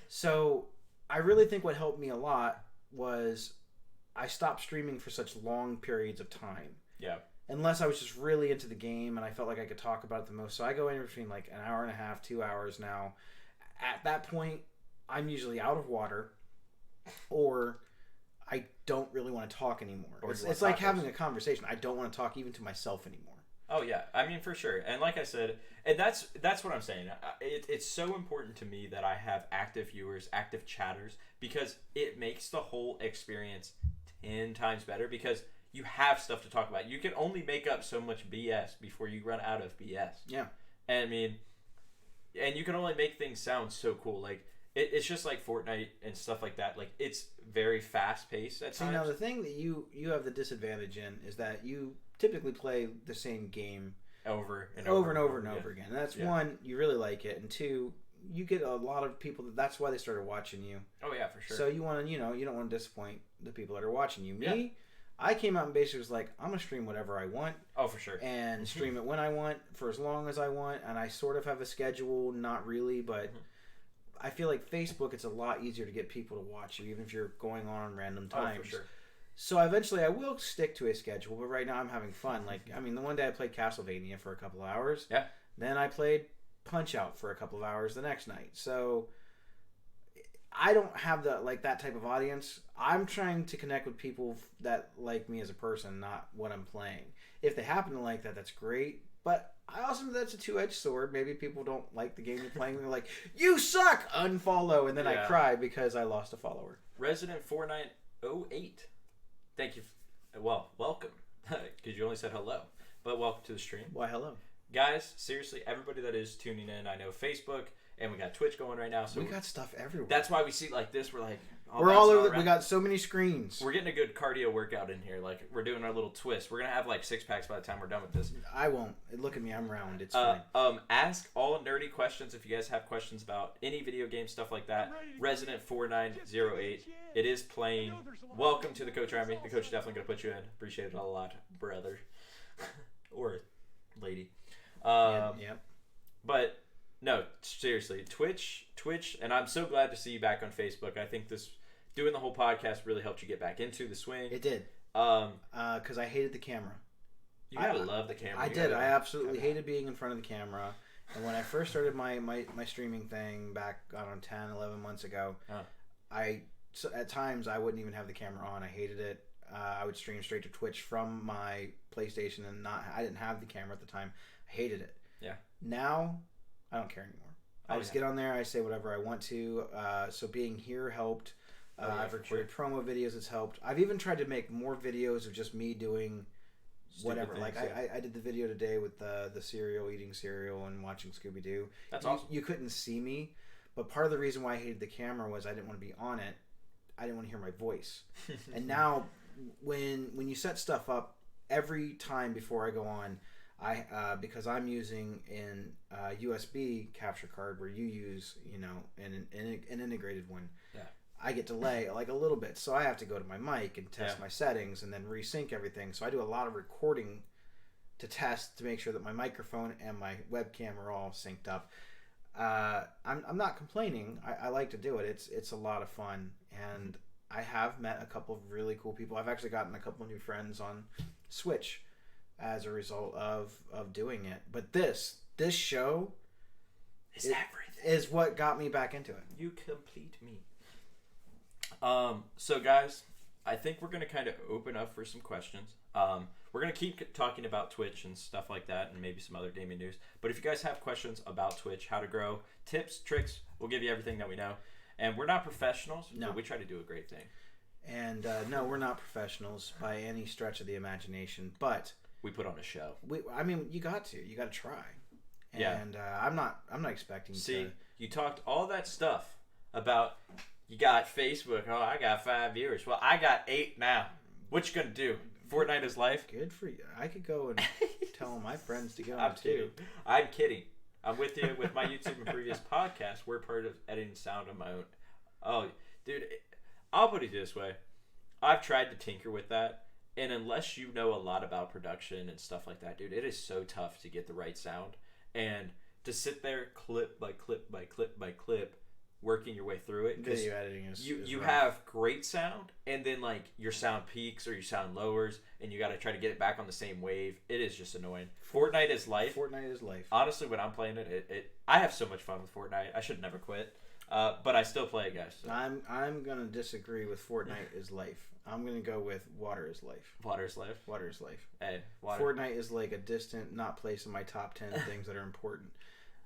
So I really think what helped me a lot was I stopped streaming for such long periods of time. Yeah. Unless I was just really into the game and I felt like I could talk about it the most. So I go in between like an hour and a half, 2 hours now. At that point, I'm usually out of water or I don't really want to talk anymore. It's like having a conversation. I don't want to talk even to myself anymore. Oh yeah, I mean for sure. And like I said, and that's what I'm saying. It's so important to me that I have active viewers, active chatters, because it makes the whole experience 10 times better because you have stuff to talk about. You can only make up so much BS before you run out of BS. Yeah. And I mean, and you can only make things sound so cool. Like it's just like Fortnite and stuff like that. Like it's very fast paced at times. Now the thing that you have the disadvantage in is that you typically play the same game over and over again. And that's one, you really like it, and two, you get a lot of people that's why they started watching you. Oh yeah, for sure. So you want to, you don't want to disappoint the people that are watching you. Me, I came out and basically was like, I'm gonna stream whatever I want. Oh, for sure. And stream it when I want for as long as I want, and I sort of have a schedule, not really, but I feel like Facebook, it's a lot easier to get people to watch you, even if you're going on random times. Oh, for sure. So eventually I will stick to a schedule, but right now I'm having fun. Like, I mean, the one day I played Castlevania for a couple of hours. Yeah. Then I played Punch-Out for a couple of hours the next night. So I don't have that type of audience. I'm trying to connect with people that like me as a person, not what I'm playing. If they happen to like that, that's great. But I also know that's a two-edged sword. Maybe people don't like the game you're playing. They're like, you suck! Unfollow. And then I cry because I lost a follower. Resident 4908. Thank you. Well, welcome. Because you only said hello. But welcome to the stream. Why, hello. Guys, seriously, everybody that is tuning in, I know Facebook, and we got Twitch going right now. So we got stuff everywhere. That's why we see like this. We're like... We're all over. We got so many screens. We're getting a good cardio workout in here. Like, we're doing our little twist. We're going to have like 6-packs by the time we're done with this. I won't. Look at me. I'm round. It's fine. Ask all nerdy questions if you guys have questions about any video game, stuff like that. Resident 4908. It is playing. Welcome to the Coach Army. The coach is definitely going to put you in. Appreciate it a lot, brother. Or lady. Yeah. But, no, seriously. Twitch, and I'm so glad to see you back on Facebook. I think doing the whole podcast really helped you get back into the swing. It did. Because I hated the camera. You gotta love the camera. I did. I absolutely hated being in front of the camera. And when I first started my streaming thing back, I don't know, 10, 11 months ago, at times I wouldn't even have the camera on. I hated it. I would stream straight to Twitch from my PlayStation, and I didn't have the camera at the time. I hated it. Yeah. Now, I don't care anymore. I just get on there. I say whatever I want to. So being here helped. I've recorded promo videos. It's helped. I've even tried to make more videos of just me doing whatever. Things, I did the video today with the cereal, eating cereal and watching Scooby-Doo. That's awesome. You couldn't see me, but part of the reason why I hated the camera was I didn't want to be on it. I didn't want to hear my voice. And now, when you set stuff up, every time before I go on, because I'm using an USB capture card where you use an integrated one. Yeah. I get delay like a little bit, so I have to go to my mic and test my settings and then resync everything. So I do a lot of recording to test to make sure that my microphone and my webcam are all synced up. I'm not complaining. I like to do it. It's a lot of fun, and I have met a couple of really cool people. I've actually gotten a couple of new friends on Switch as a result of doing it. But this show is everything. Is what got me back into it. You complete me. So guys, I think we're going to kind of open up for some questions. We're going to keep talking about Twitch and stuff like that, and maybe some other gaming news. But if you guys have questions about Twitch, how to grow, tips, tricks, we'll give you everything that we know. And we're not professionals, but we try to do a great thing. And no, we're not professionals by any stretch of the imagination, but we put on a show. You got to try. And I'm not expecting. See, you talked all that stuff about. You got Facebook. Oh, I got 5 viewers. Well, I got 8 now. What you gonna do? Fortnite is life. Good for you. I could go and tell my friends to go I'm too. I'm kidding. I'm with you with my YouTube and previous podcast. We're part of editing sound on my own. Oh, dude, I'll put it this way. I've tried to tinker with that, and unless you know a lot about production and stuff like that, dude, it is so tough to get the right sound. And to sit there clip by clip by clip by clip, working your way through it. Video editing is you rough. have great sound, and then like your sound peaks or your sound lowers, and you got to try to get it back on the same wave. It is just annoying. Fortnite is life. Fortnite is life. Honestly, when I'm playing it, I have so much fun with Fortnite. I should never quit, but I still play it, guys. So. I'm gonna disagree with Fortnite is life. I'm gonna go with water is life. Water is life. Water is life. Hey, water. Fortnite is like a distant, not place in my top 10 things that are important.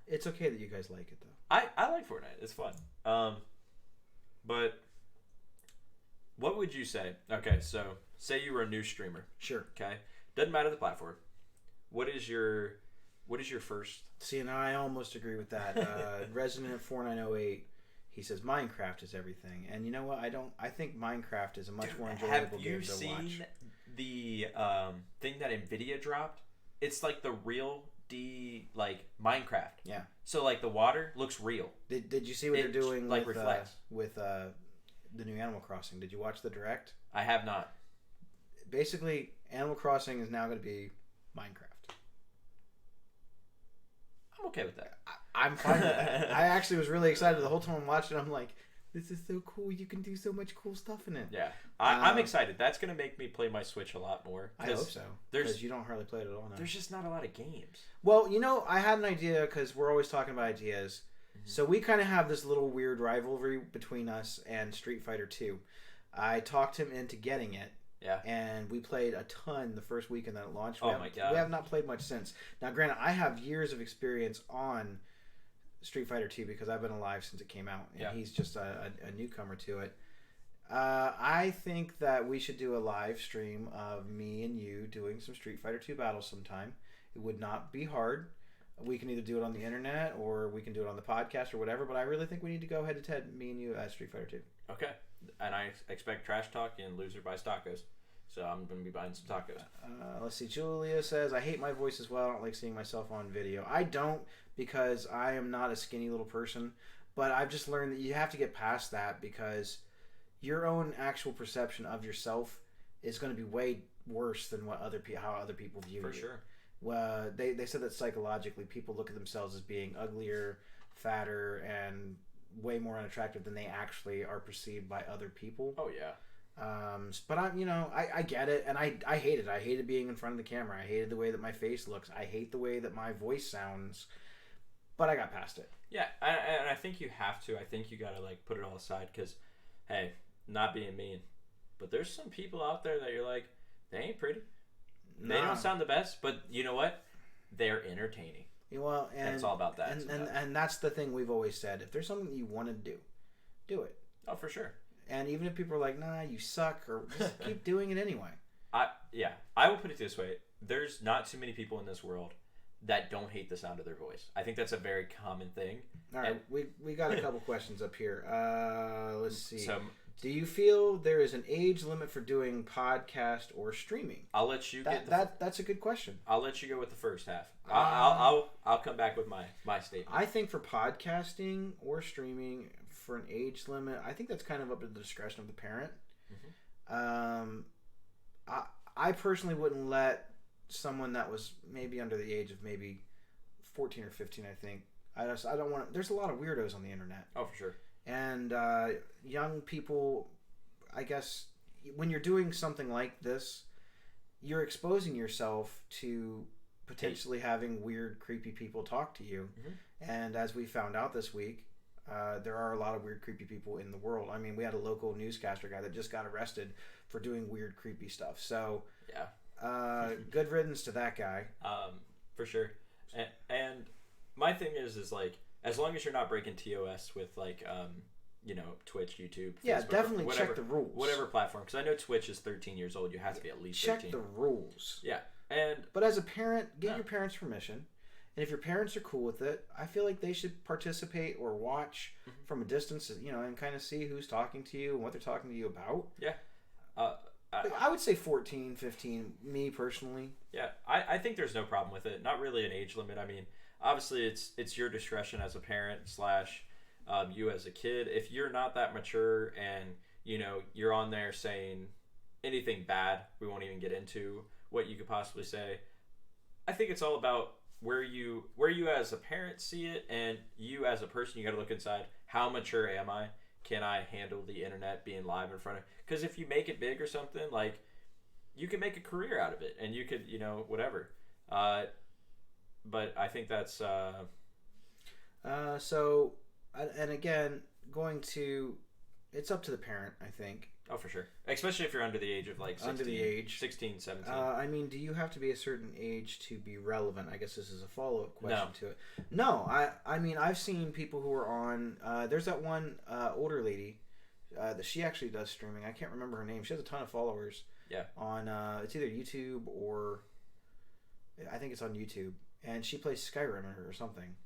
It's okay that you guys like it though. I like Fortnite. It's fun. But what would you say? Okay, so say you were a new streamer. Sure. Okay, doesn't matter the platform. What is your first? See, now I almost agree with that. Resident 4908. He says Minecraft is everything, and you know what? I think Minecraft is a much more enjoyable game to watch. Have you seen the thing that Nvidia dropped? It's like the real Minecraft. Yeah. So like the water looks real. Did you see what they're doing like with reflects the new Animal Crossing? Did you watch the direct? I have not. Basically, Animal Crossing is now going to be Minecraft. I'm okay with that. I'm fine with that. I actually was really excited the whole time I'm watching. I'm like, this is so cool. You can do so much cool stuff in it. Yeah, I'm excited. That's going to make me play my Switch a lot more. I hope so. Because you don't hardly play it at all now. There's just not a lot of games. Well, I had an idea because we're always talking about ideas. Mm-hmm. So we kind of have this little weird rivalry between us and Street Fighter 2. I talked him into getting it. Yeah. And we played a ton the first weekend that it launched. Oh my god. We have not played much since. Now, granted, I have years of experience on Street Fighter 2 because I've been alive since it came out. And he's just a newcomer to it. I think that we should do a live stream of me and you doing some Street Fighter 2 battles sometime. It would not be hard. We can either do it on the internet or we can do it on the podcast or whatever, but I really think we need to go head to head, me and you, at Street Fighter 2. Okay. And I expect trash talk and loser buys tacos. So I'm going to be buying some tacos. Let's see. Julia says, I hate my voice as well. I don't like seeing myself on video. I don't, because I am not a skinny little person. But I've just learned that you have to get past that because your own actual perception of yourself is going to be way worse than how other people view you. For sure. Well, they said that psychologically people look at themselves as being uglier, fatter, and way more unattractive than they actually are perceived by other people. Oh yeah. But I get it, and I hate it. I hated being in front of the camera. I hated the way that my face looks. I hate the way that my voice sounds. But I got past it. Yeah, and I think you have to. I think you gotta put it all aside because, hey, not being mean, but there's some people out there that you're like, they ain't pretty. They don't sound the best, but you know what? They're entertaining. Well, and it's all about that. And that's the thing we've always said. If there's something that you want to do it. Oh, for sure. And even if people are like, nah, you suck, or just keep doing it anyway. I will put it this way. There's not too many people in this world that don't hate the sound of their voice. I think that's a very common thing. All right, we got a couple questions up here. Let's see. So, do you feel there is an age limit for doing podcast or streaming? I'll let you That's a good question. I'll let you go with the first half. I'll come back with my statement. I think for podcasting or streaming, for an age limit, I think that's kind of up to the discretion of the parent. Mm-hmm. I personally wouldn't let someone that was maybe under the age of maybe 14 or 15, I think. I don't want. There's a lot of weirdos on the internet. Oh, for sure. And young people, I guess, when you're doing something like this, you're exposing yourself to potentially having weird, creepy people talk to you. Mm-hmm. And as we found out this week, there are a lot of weird, creepy people in the world. I mean, we had a local newscaster guy that just got arrested for doing weird, creepy stuff. So, yeah, good riddance to that guy. For sure. And my thing is as long as you're not breaking TOS with Twitch, YouTube, Facebook, definitely whatever, check the rules. Whatever platform, because I know Twitch is 13 years old. You have to be at least 13. Check the rules. Yeah, but as a parent, get your parents' permission. And if your parents are cool with it, I feel like they should participate or watch from a distance, and kind of see who's talking to you and what they're talking to you about. Yeah. I would say 14, 15, me personally. Yeah, I think there's no problem with it. Not really an age limit. I mean, obviously it's your discretion as a parent slash you as a kid. If you're not that mature and you're on there saying anything bad, we won't even get into what you could possibly say. I think it's all about where you as a parent see it, and you as a person, you got to look inside. How mature am I? Can I handle the internet being live in front of? Because if you make it big or something, like, you can make a career out of it, and you could, whatever. But I think that's. So, and again, it's up to the parent, I think. Oh, for sure. Especially if you're under the age of, like, 16, under the age. 16, 17. I mean, do you have to be a certain age to be relevant? I guess this is a follow-up question to it. No, I mean, I've seen people who are on, there's that one older lady that she actually does streaming. I can't remember her name. She has a ton of followers. Yeah. On, it's either YouTube or, I think it's on YouTube. And she plays Skyrim or something.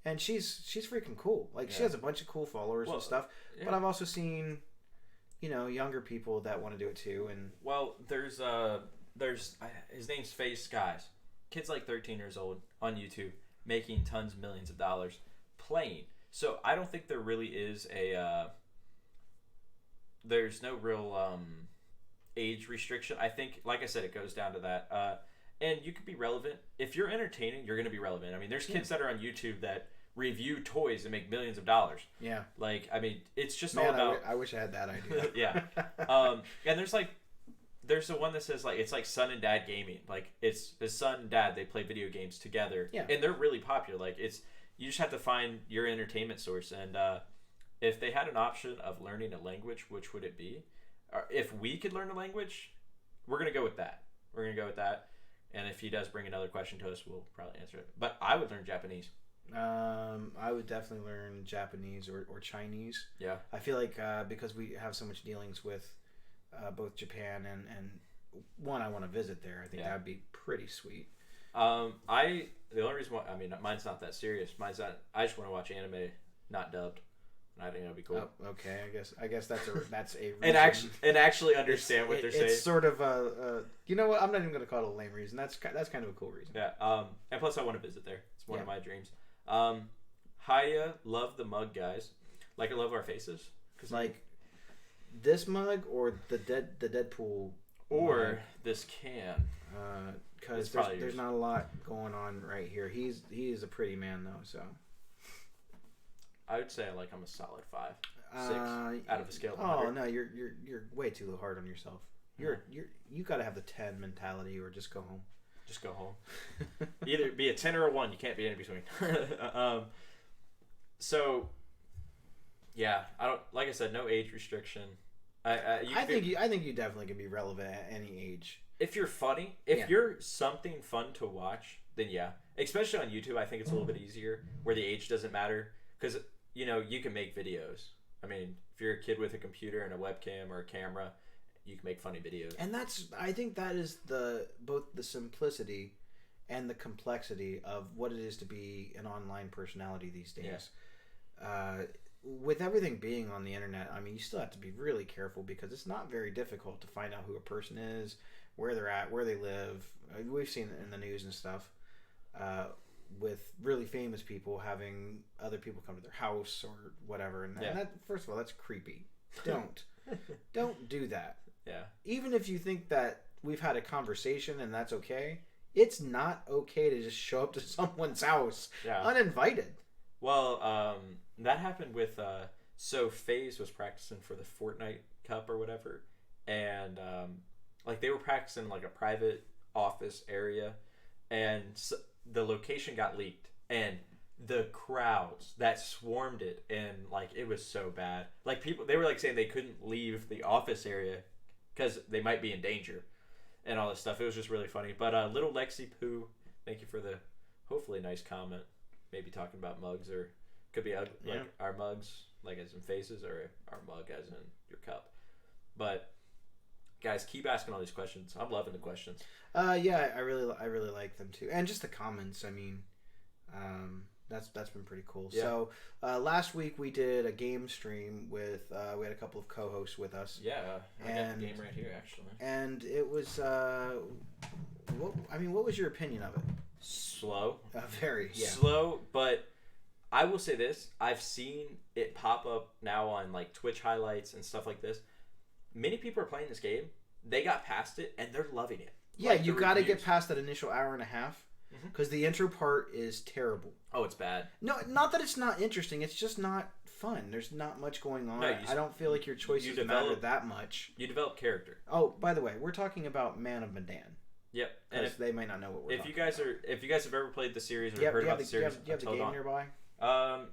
And she's freaking cool. Like, she has a bunch of cool followers and stuff. Yeah. But I've also seen... younger people that want to do it too, and there's his name's FaZe Skies. Kid's like 13 years old on YouTube, making tons of millions of dollars playing. So I don't think there really is there's no real age restriction. I think, like I said, it goes down to that. And you could be relevant if you're entertaining. You're going to be relevant. I mean, there's kids that are on YouTube that review toys and make millions of dollars. Yeah. Like, I mean, it's just all about... I wish I had that idea. Yeah. And there's the one that says, like, it's like son and dad gaming. Like, it's his son and dad, they play video games together. Yeah. And they're really popular. Like, you just have to find your entertainment source. And if they had an option of learning a language, which would it be? If we could learn a language, we're going to go with that. And if he does bring another question to us, we'll probably answer it. But I would learn Japanese. I would definitely learn Japanese or Chinese. Yeah. I feel like because we have so much dealings with both Japan and one, I want to visit there. I think that would be pretty sweet. The only reason why, I mean, mine's not that serious. I just want to watch anime, not dubbed. I think that'd be cool. Oh, okay, I guess that's a reason. and actually understand what they're saying. It's sort of you know what? I'm not even going to call it a lame reason. That's kind of a cool reason. Yeah. And plus, I want to visit there. It's one of my dreams. Hiya, love the mug, guys. Like, I love our faces. Cause like this mug or the Deadpool or mug? This can. Because there's not a lot going on right here. He is a pretty man though, so. I would say I'm a solid 5, 6 out of a scale of 100. Oh no, you're way too hard on yourself. You got to have the 10 mentality, or just go home. Just go home. Either be a 10 or a 1. You can't be in between. So, yeah, like I said, no age restriction. I think you definitely can be relevant at any age. If you're funny, if you're something fun to watch, then yeah. Especially on YouTube, I think it's a little bit easier where the age doesn't matter, because you can make videos. I mean, if you're a kid with a computer and a webcam or a camera, you can make funny videos. And I think that is both the simplicity and the complexity of what it is to be an online personality these days. Yeah. With everything being on the internet, I mean, you still have to be really careful, because it's not very difficult to find out who a person is, where they're at, where they live. We've seen it in the news and stuff. With really famous people having other people come to their house or whatever, and that, first of all, that's creepy. Don't do that. Yeah. Even if you think that we've had a conversation and that's okay, it's not okay to just show up to someone's house uninvited. Well, that happened with so FaZe was practicing for the Fortnite Cup or whatever, and they were practicing a private office area, and the location got leaked, and the crowds that swarmed it, and it was so bad. People, they were saying they couldn't leave the office area because they might be in danger and all this stuff. It was just really funny. But little Lexi Poo, thank you for the hopefully nice comment. Maybe talking about mugs, or could be our mugs, as in faces, or our mug as in your cup. But guys, keep asking all these questions. I'm loving the questions. Yeah, I really like them too, and just the comments. I mean, that's been pretty cool. Yeah. So last week we did a game stream with we had a couple of co-hosts with us. Yeah, I got the game right here actually. And it was I mean, what was your opinion of it? Slow. Very, yeah. Slow, but I will say this. I've seen it pop up now on like Twitch highlights and stuff like this. Many people are playing this game. They got past it, and they're loving it. Yeah, Like you the got to reviews. get past that initial hour and a half because the intro part is terrible. Oh, it's bad. No, not that it's not interesting. It's just not fun. There's not much going on. No, I don't feel like your choices matter develop- that much. You develop character. Oh, by the way, we're talking about Man of Medan Yep. And because they might not know what we're if talking you guys about. if you guys have ever played the series or Do you have- heard do you about have the do you series, have- do you have the until game dawn. nearby?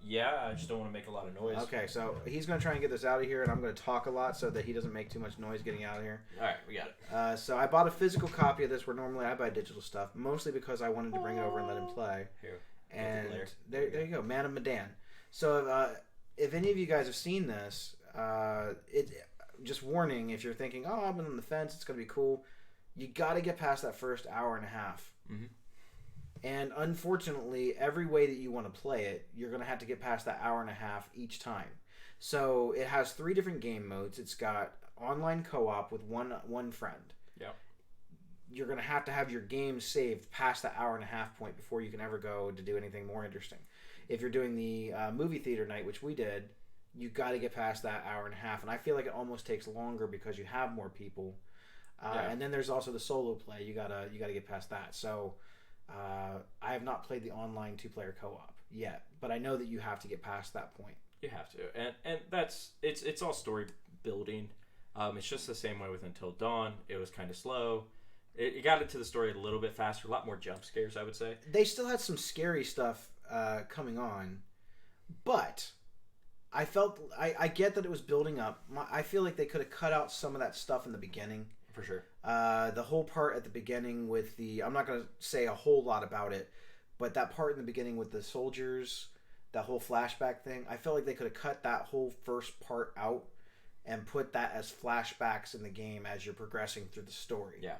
Yeah, I just don't want to make a lot of noise. Okay, so he's going to try and get this out of here, and I'm going to talk a lot so that he doesn't make too much noise getting out of here. All right, we got it. So I bought a physical copy of this where normally I buy digital stuff, mostly because I wanted to bring it over and let him play. Here. And player. there you go, Man of Medan. So if any of you guys have seen this, just warning, if you're thinking, oh, I'm on the fence, it's going to be cool, you got to get past that first hour and a half. Mhm. And unfortunately, every way that you want to play it, you're going to have to get past that hour and a half each time. So it has 3 different game modes. It's got online co-op with one friend. Yeah. You're going to have your game saved past the hour and a half point before you can ever go to do anything more interesting. If you're doing the movie theater night, which we did, you got to get past that hour and a half. And I feel like it almost takes longer because you have more people. And then there's also the solo play. You gotta get past that. So I have not played the online 2-player co-op yet, but I know that you have to get past that point. You have to, and that's it's all story building. It's just the same way with Until Dawn. It was kind of slow. It got into the story a little bit faster, a lot more jump scares, I would say. They still had some scary stuff coming on, but I felt I get that it was building up. I feel like they could have cut out some of that stuff in the beginning. For sure. The whole part at the beginning with I'm not going to say a whole lot about it, but that part in the beginning with the soldiers, that whole flashback thing, I felt like they could have cut that whole first part out and put that as flashbacks in the game as you're progressing through the story. Yeah.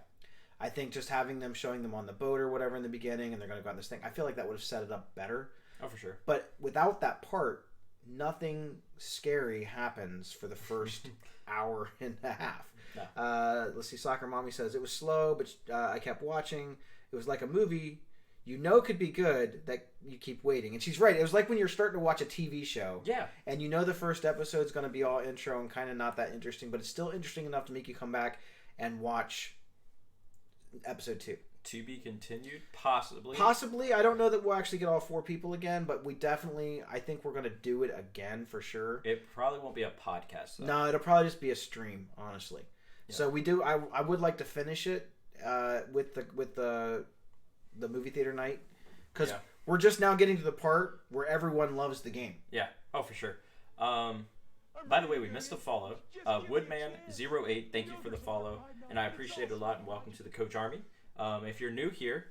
I think just having them showing them on the boat or whatever in the beginning and they're going to go on this thing, I feel like that would have set it up better. Oh, for sure. But without that part, nothing scary happens for the first hour and a half. No. Let's see, Soccer Mommy says, it was slow, but I kept watching. It was like a movie you know could be good that you keep waiting. And she's right. It was like when you're starting to watch a TV show. Yeah. And you know the first episode's going to be all intro and kind of not that interesting, but it's still interesting enough to make you come back and watch episode 2. To be continued, possibly. Possibly. I don't know that we'll actually get all 4 people again, but I think we're going to do it again for sure. It probably won't be a podcast, though. No, it'll probably just be a stream, honestly. Yeah. So we do. I would like to finish it with the movie theater night because we're just now getting to the part where everyone loves the game. Yeah. Oh, for sure. By the way, we missed a follow. Woodman08, thank you for the follow, and I appreciate it a lot. And welcome to the Coach Army. If you're new here,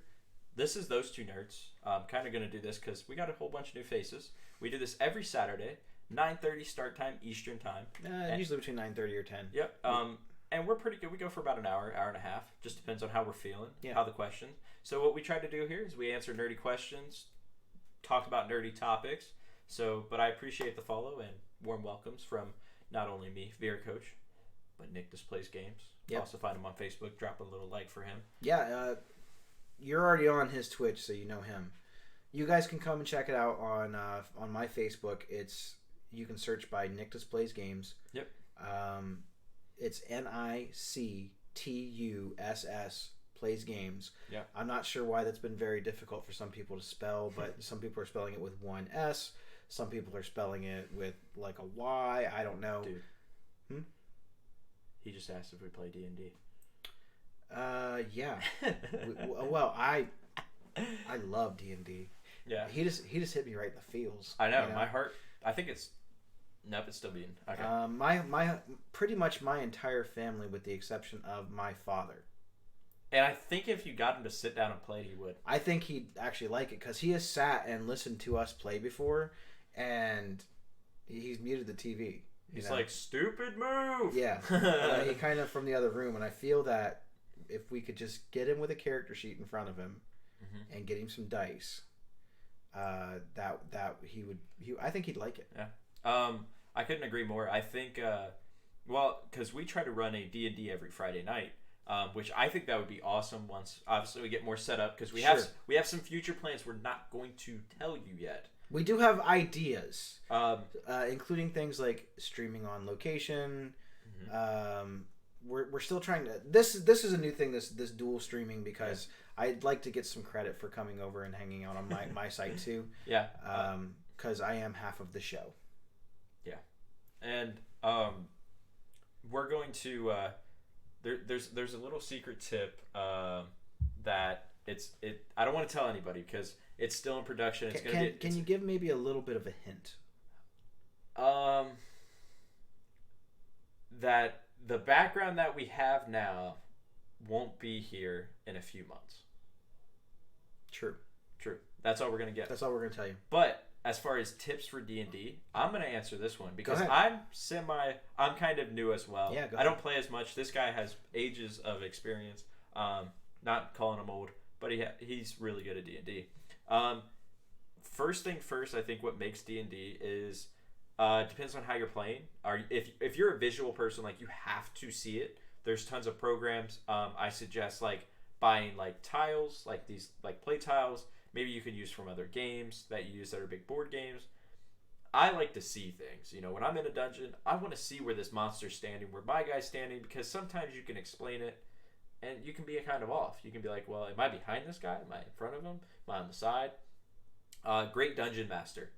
this is Those Two Nerds. I'm kind of going to do this because we got a whole bunch of new faces. We do this every Saturday, 9:30 start time Eastern time. Usually between 9:30 or 10. Yep. And we're pretty good. We go for about an hour and a half. Just depends on how we're feeling, how the questions. So what we try to do here is we answer nerdy questions, talk about nerdy topics. But I appreciate the follow and warm welcomes from not only me, VR Coach, but Nick Displays Games. Yep. Also find him on Facebook. Drop a little like for him. Yeah, you're already on his Twitch, so you know him. You guys can come and check it out on my Facebook. You can search by Nick Displays Games. Yep. It's NICTUSS Plays Games. Yeah. I'm not sure why that's been very difficult for some people to spell, but some people are spelling it with one S. Some people are spelling it with like a Y. I don't know. Dude. He just asked if we play D&D. Yeah. Well, I love D&D. Yeah. He just hit me right in the feels. I know. You My heart. I think it's. Nope, it's still beating. Okay. My pretty much my entire family, with the exception of my father. And I think if you got him to sit down and play, he would. I think he'd actually like it because he has sat and listened to us play before, and he's muted the TV. He's like, stupid move. Yeah. He kind of from the other room, and I feel that if we could just get him with a character sheet in front of him and get him some dice, that I think he'd like it. Yeah. I couldn't agree more. I think, because we try to run a D&D every Friday night, which I think that would be awesome once obviously we get more set up because we Sure. have some future plans we're not going to tell you yet. We do have ideas, Um, including things like streaming on location. We're still trying to. This is a new thing. This dual streaming because I'd like to get some credit for coming over and hanging out on my site too. yeah. Because I am half of the show. And we're going to there's a little secret tip that I don't want to tell anybody because it's still in production. It's Can you give maybe a little bit of a hint? That the background that we have now won't be here in a few months. True. That's all we're gonna get. That's all we're gonna tell you. But as far as tips for D&D, I'm going to answer this one because Go ahead. I'm kind of new as well. Yeah, go I don't play as much. This guy has ages of experience. Not calling him old, but he's really good at D&D. First thing first, I think what makes D&D is depends on how you're playing. If you're a visual person, like you have to see it. There's tons of programs. I suggest like buying like tiles, like these like play tiles. Maybe you can use from other games that you use that are big board games. I like to see things. You know, when I'm in a dungeon, I want to see where this monster's standing, where my guy's standing, because sometimes you can explain it and you can be kind of off. You can be like, well, am I behind this guy? Am I in front of him? Am I on the side? Great dungeon master.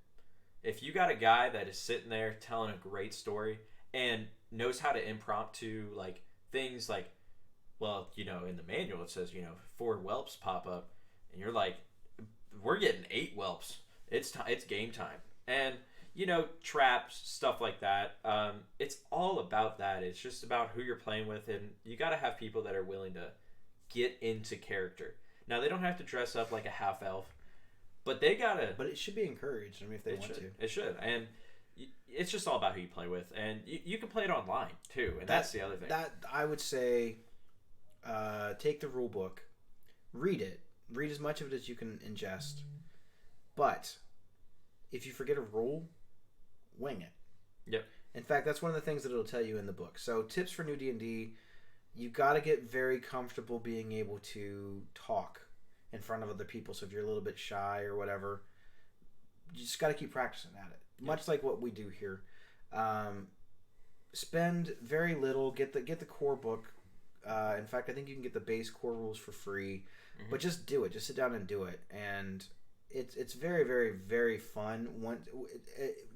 If you got a guy that is sitting there telling a great story and knows how to impromptu like things like, well, you know, in the manual it says, you know, 4 whelps pop up and you're like, we're getting 8 whelps. It's game time. And, you know, traps, stuff like that. It's all about that. It's just about who you're playing with. And you got to have people that are willing to get into character. Now, they don't have to dress up like a half-elf. But they got to... But it should be encouraged. I mean, if they want to. It should. And it's just all about who you play with. And you can play it online, too. And that's the other thing. That, I would say, take the rule book, read it. Read as much of it as you can ingest. But if you forget a rule, wing it. Yep. In fact, that's one of the things that it'll tell you in the book. So tips for new D&D, you got to get very comfortable being able to talk in front of other people. So if you're a little bit shy or whatever, you just got to keep practicing at it. Yep. Much like what we do here. Spend very little. Get the core book. In fact, I think you can get the base core rules for free. Mm-hmm. But just do it. Just sit down and do it. And it's very, very, very fun.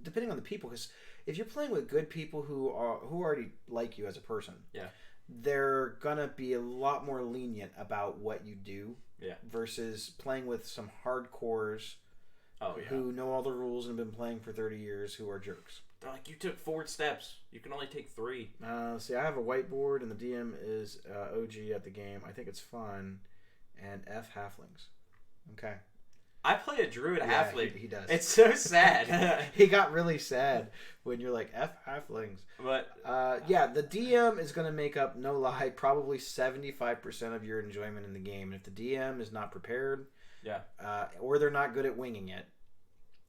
Depending on the people, because if you're playing with good people who already like you as a person, they're gonna be a lot more lenient about what you do. Yeah. Versus playing with some hardcores who know all the rules and have been playing for 30 years who are jerks. They're like, you took 4 steps. You can only take 3. See, I have a whiteboard and the DM is OG at the game. I think it's fun. And F halflings. Okay. I play a druid halfling. He does. It's so sad. He got really sad when you're like, F halflings. But the DM is going to make up, no lie, probably 75% of your enjoyment in the game. And if the DM is not prepared, or they're not good at winging it,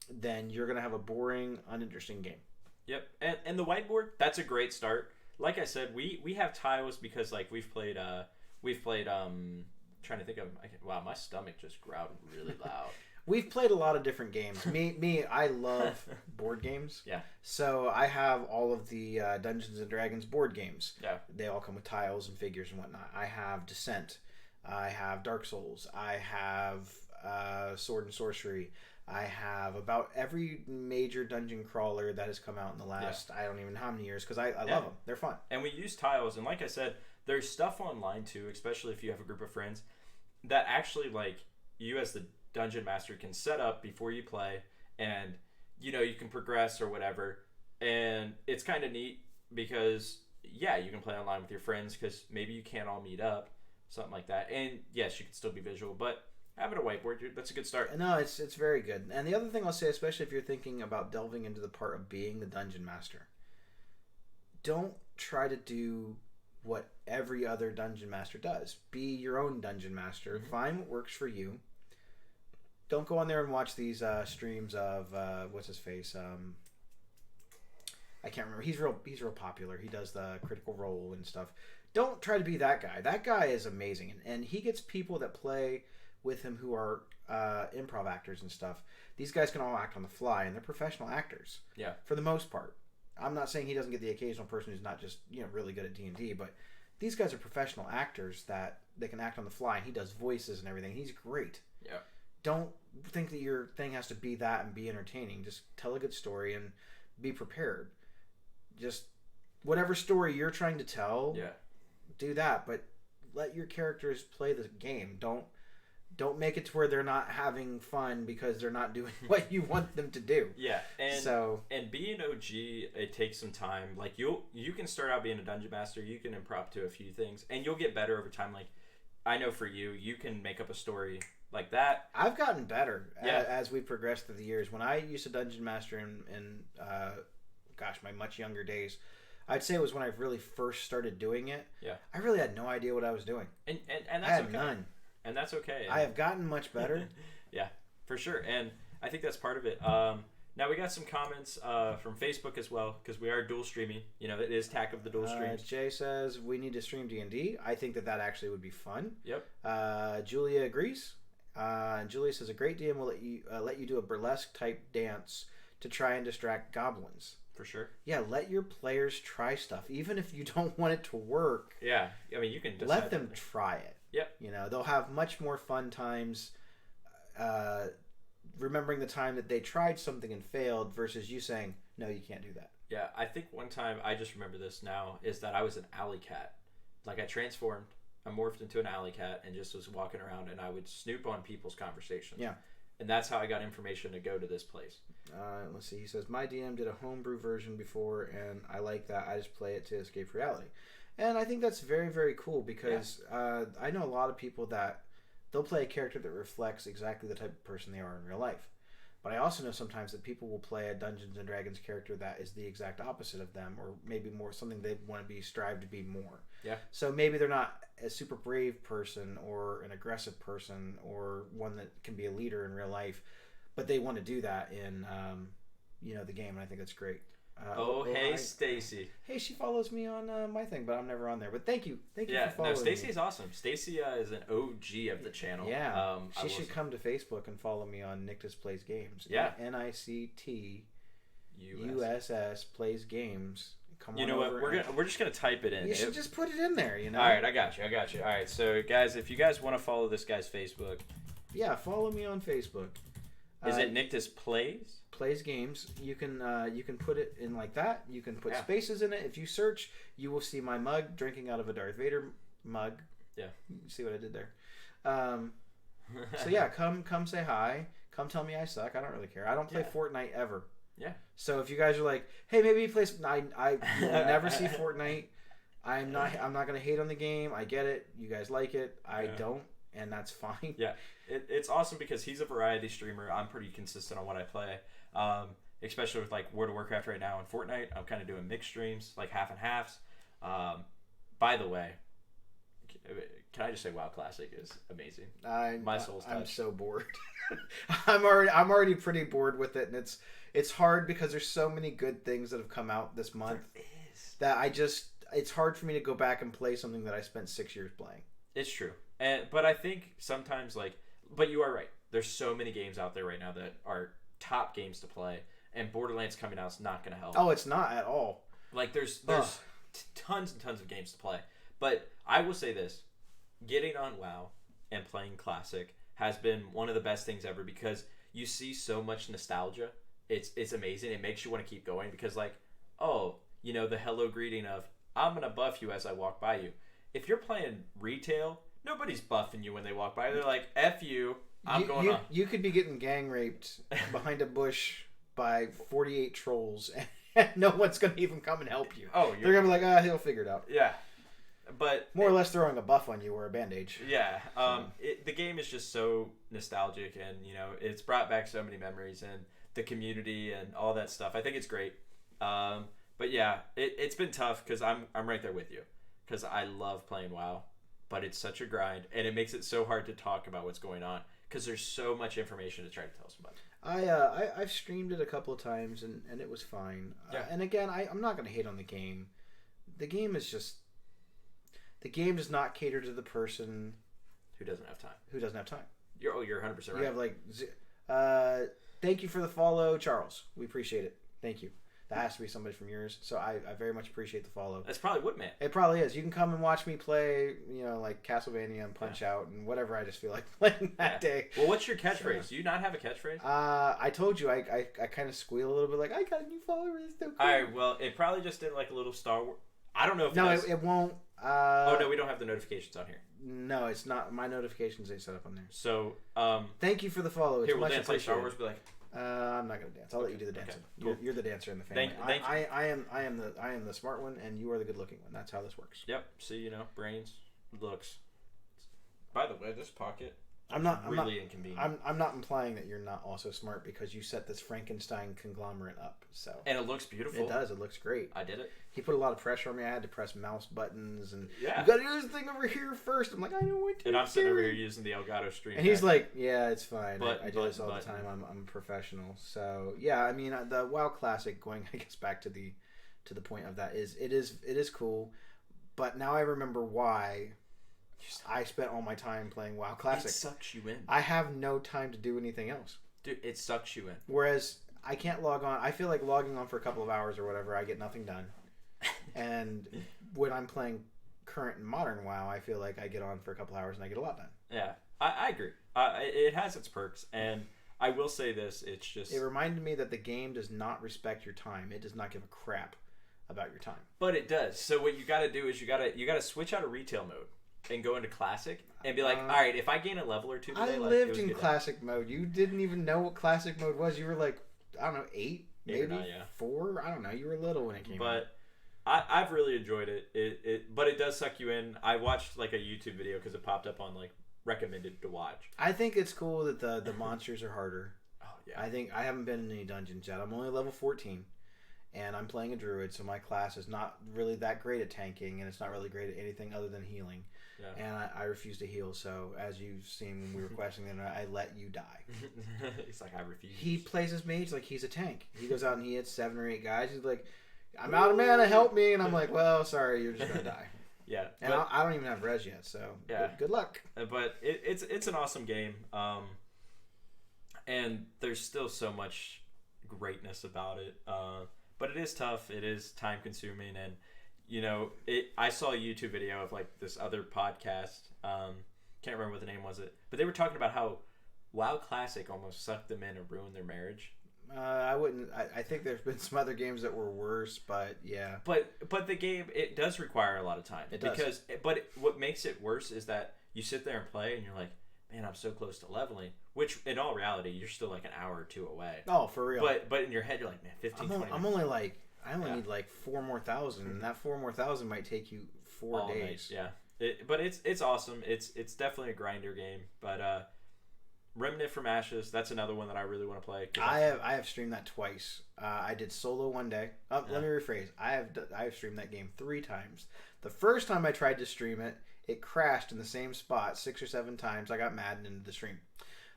then you're going to have a boring, uninteresting game. Yep. And the whiteboard, that's a great start. Like I said, we have tiles because like we've played trying to think of wow, my stomach just growled really loud. We've played a lot of different games. I love board games. Yeah. So I have all of the Dungeons and Dragons board games. Yeah. They all come with tiles and figures and whatnot. I have Descent. I have Dark Souls. I have Sword and Sorcery. I have about every major dungeon crawler that has come out in the last, I don't even know how many years, because I love them. They're fun. And we use tiles, and like I said, there's stuff online too, especially if you have a group of friends, that actually like you as the dungeon master can set up before you play, and you know you can progress or whatever, and it's kind of neat because you can play online with your friends because maybe you can't all meet up, something like that, and yes, you can still be visual, but having a whiteboard, that's a good start. No, it's very good. And the other thing I'll say, especially if you're thinking about delving into the part of being the dungeon master, don't try to do what every other dungeon master does. Be your own dungeon master. Mm-hmm. Find what works for you. Don't go on there and watch these streams of what's his face. I can't remember. He's real popular. He does the Critical Role and stuff. Don't try to be that guy. That guy is amazing, and he gets people that play with him who are improv actors and stuff. These guys can all act on the fly, and they're professional actors. Yeah. For the most part. I'm not saying he doesn't get the occasional person who's not just really good at D&D, but these guys are professional actors that they can act on the fly, and he does voices and everything. He's great. Yeah. Don't think that your thing has to be that and be entertaining. Just tell a good story and be prepared. Just whatever story you're trying to tell, do that, but let your characters play the game. Don't make it to where they're not having fun because they're not doing what you want them to do. Yeah, and being OG, it takes some time. Like you can start out being a dungeon master, you can improv to a few things, and you'll get better over time. Like I know for you, you can make up a story like that. I've gotten better as we progress through the years. When I used to dungeon master in my much younger days, I'd say it was when I really first started doing it. Yeah, I really had no idea what I was doing, and that's I had okay. none. And that's okay. I have gotten much better. Yeah, for sure. And I think that's part of it. Now we got some comments from Facebook as well, because we are dual streaming. It is Tack of the Dual Streams. Jay says we need to stream D&D. I think that actually would be fun. Yep. Julia agrees. Julia says a great DM will let you do a burlesque type dance to try and distract goblins. For sure. Yeah, let your players try stuff, even if you don't want it to work. Yeah, I mean you can let them try it. Yep. They'll have much more fun times remembering the time that they tried something and failed versus you saying, no, you can't do that. Yeah, I think one time, I just remember this now, is that I was an alley cat. Like I transformed, I morphed into an alley cat and just was walking around and I would snoop on people's conversations. Yeah. And that's how I got information to go to this place. Let's see. He says, my DM did a homebrew version before and I like that. I just play it to escape reality. And I think that's very, very cool because I know a lot of people that they'll play a character that reflects exactly the type of person they are in real life. But I also know sometimes that people will play a Dungeons and Dragons character that is the exact opposite of them, or maybe more something they want to strive to be more. Yeah. So maybe they're not a super brave person or an aggressive person or one that can be a leader in real life, but they want to do that in the game, and I think that's great. Hey, Stacy. Hey, she follows me on my thing, but I'm never on there. But thank you for following me. Stacy is awesome. Stacy is an OG of the channel. Yeah, she should come to Facebook and follow me on Nictus Plays Games. Yeah, NICTUSS Plays Games. Come on. You know what? We're just gonna type it in. You should just put it in there. All right, I got you. All right, so guys, if you guys want to follow this guy's Facebook, follow me on Facebook. Is it Nictus Plays Games? You can put it in like that. You can put spaces in it. If you search, you will see my mug drinking out of a Darth Vader mug. Yeah. You see what I did there? So yeah, come say hi. Come tell me I suck. I don't really care. I don't play Fortnite ever. Yeah. So if you guys are like, hey, maybe you play I will never see Fortnite. I'm not gonna hate on the game. I get it. You guys like it. I don't. And that's fine. Yeah, it's awesome because he's a variety streamer. I'm pretty consistent on what I play, especially with like World of Warcraft right now and Fortnite. I'm kind of doing mixed streams, like half and halves. By the way, can I just say WoW Classic is amazing? My soul's touched. I'm so bored. I'm already pretty bored with it, and it's hard because there's so many good things that have come out this month. There is. That it's hard for me to go back and play something that I spent 6 years playing. It's true. But I think sometimes but you are right. There's so many games out there right now that are top games to play, and Borderlands coming out is not going to help. Oh, it's not at all. Like there's tons and tons of games to play. But I will say this, getting on WoW and playing Classic has been one of the best things ever because you see so much nostalgia. It's amazing. It makes you want to keep going because the hello greeting of I'm going to buff you as I walk by you. If you're playing retail, nobody's buffing you when they walk by. They're like, F you, I'm going on. You could be getting gang raped behind a bush by 48 trolls, and no one's going to even come and help you. Oh, they're going to be like, he'll figure it out. Yeah. But more or less throwing a buff on you or a bandage. Yeah. The game is just so nostalgic, and, it's brought back so many memories and the community and all that stuff. I think it's great. But yeah, it's been tough because I'm right there with you. Because I love playing WoW, but it's such a grind, and it makes it so hard to talk about what's going on because there's so much information to try to tell somebody. I've streamed it a couple of times, and it was fine. Yeah. And again, I'm not going to hate on the game. The game is just... the game does not cater to the person Who doesn't have time? who doesn't have time. You're 100% right. You have like, thank you for the follow, Charles. We appreciate it. Thank you. That has to be somebody from yours. So I very much appreciate the follow. That's probably Woodman. It probably is. You can come and watch me play, like Castlevania and Punch Out and whatever I just feel like playing that day. Well, what's your catchphrase? Do you not have a catchphrase? I told you I kind of squeal a little bit like, I got a new follower. It's so cool. All right, well, it probably just did like a little Star Wars. I don't know if it won't. Oh, no, we don't have the notifications on here. No, it's not. My notifications ain't set up on there. So, thank you for the follow. It's here, we'll much dance like Star Wars. appreciated. Be like, I'm not gonna dance. I'll let you do the dancing. Okay, cool. You're the dancer in the family. Thank you. I am the smart one, and you are the good looking one. That's how this works. yep. See, brains, looks. By the way, this pocket I'm not inconvenient. I'm not implying that you're not also smart because you set this Frankenstein conglomerate up. So and it looks beautiful. it does. It looks great. I did it. He put a lot of pressure on me. I had to press mouse buttons and Yeah. you got to do this thing over here first. I'm like, I don't want to. And I'm sitting over here using the Elgato Stream. And he's like, yeah, it's fine. But- I do this all but- the time. I'm a professional. So yeah, I mean the WoW Classic. Going, I guess back to the point of that is it is cool, but now I remember why I spent all my time playing WoW Classic. It sucks you in. I have no time to do anything else. Dude, it sucks you in. Whereas I can't log on. I feel like logging on for a couple of hours or whatever, I get nothing done. And when I'm playing current and modern WoW, I feel like I get on for a couple hours and I get a lot done. Yeah, I agree. It has its perks, and I will say this: it's just. It reminded me that the game does not respect your time. It does not give a crap about your time. But it does. So what you got to do is you got to switch out of retail mode and go into classic and be like, all right, if I gain a level or two today, I like, lived it was in good. classic mode. You didn't even know what classic mode was. You were like, I don't know, 8, maybe 8 or 9, yeah. 4. I don't know. You were little when it came out. But I've really enjoyed it. But it does suck you in. I watched like a YouTube video because it popped up on like recommended to watch. I think it's cool that the monsters are harder. Oh yeah. I think I haven't been in any dungeons yet. I'm only level 14, and I'm playing a druid, so my class is not really that great at tanking, and it's not really great at anything other than healing. Yeah. And I refuse to heal. So as you've seen when we were questing it, I let you die. He's like, I refuse. He plays his mage like he's a tank. He goes out and he hits 7 or 8 guys. He's like, I'm out of mana, help me. And I'm like, well, sorry, you're just gonna die. Yeah. And I don't even have res yet, so Yeah. good luck. But it's an awesome game. And there's still so much greatness about it. But it is tough. It is time consuming, and I saw a YouTube video of like this other podcast. Can't remember what the name was but they were talking about how WoW Classic almost sucked them in and ruined their marriage. I wouldn't. I think there's been some other games that were worse, but yeah. But the game, it does require a lot of time. It does. What makes it worse is that you sit there and play and you're like, man, I'm so close to leveling. Which in all reality, you're still like an hour or two away. Oh, for real. But in your head, you're like, man, 15, 20 I'm only like, I only need like 4 more thousand, and that 4 more thousand might take you 4 all days. night. Yeah. But it's awesome. It's definitely a grinder game. But Remnant from Ashes, that's another one that I really want to play. I have streamed that twice. I did solo one day. Let me rephrase. I have streamed that game 3 times. The first time I tried to stream it, it crashed in the same spot 6 or 7 times. I got mad and ended the stream.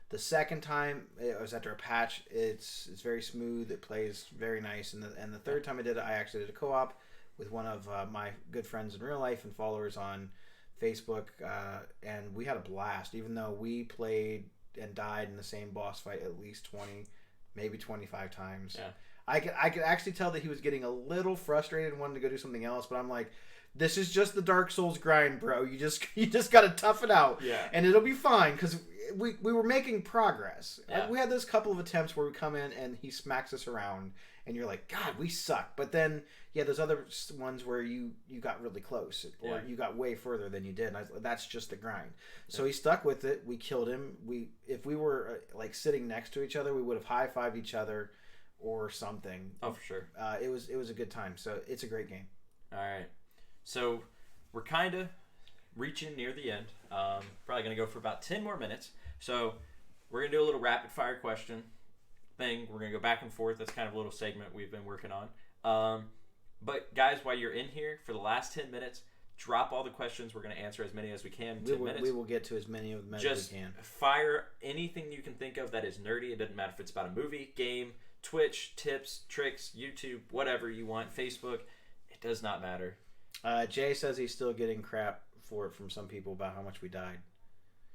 The second time, it was after a patch. It's very smooth. It plays very nice. And the third time I did it, I actually did a co-op with one of my good friends in real life and followers on Facebook, and we had a blast. Even though we played and died in the same boss fight at least 20, maybe 25 times. Yeah. I could actually tell that he was getting a little frustrated and wanted to go do something else, but I'm like, this is just the Dark Souls grind, bro. You just got to tough it out. Yeah. And it'll be fine, because we were making progress. Yeah. We had those couple of attempts where we come in and he smacks us around, and you're like, God, we suck. But then, yeah, those other ones where you got really close, or you got way further than you did. And that's just the grind. So he stuck with it. We killed him. If we were like sitting next to each other, we would have high-fived each other or something. Oh, for sure. It was a good time. So it's a great game. All right. So we're kind of reaching near the end. Probably going to go for about 10 more minutes. So we're going to do a little rapid fire question thing. We're going to go back and forth. That's kind of a little segment we've been working on. But guys, while you're in here for the last 10 minutes, drop all the questions. We're going to answer as many as we can in 10 minutes. We will get to as many of them as we can. Just fire anything you can think of that is nerdy. It doesn't matter if it's about a movie, game, Twitch, tips, tricks, YouTube, whatever you want, Facebook. It does not matter. Jay says he's still getting crap for it from some people about how much we died.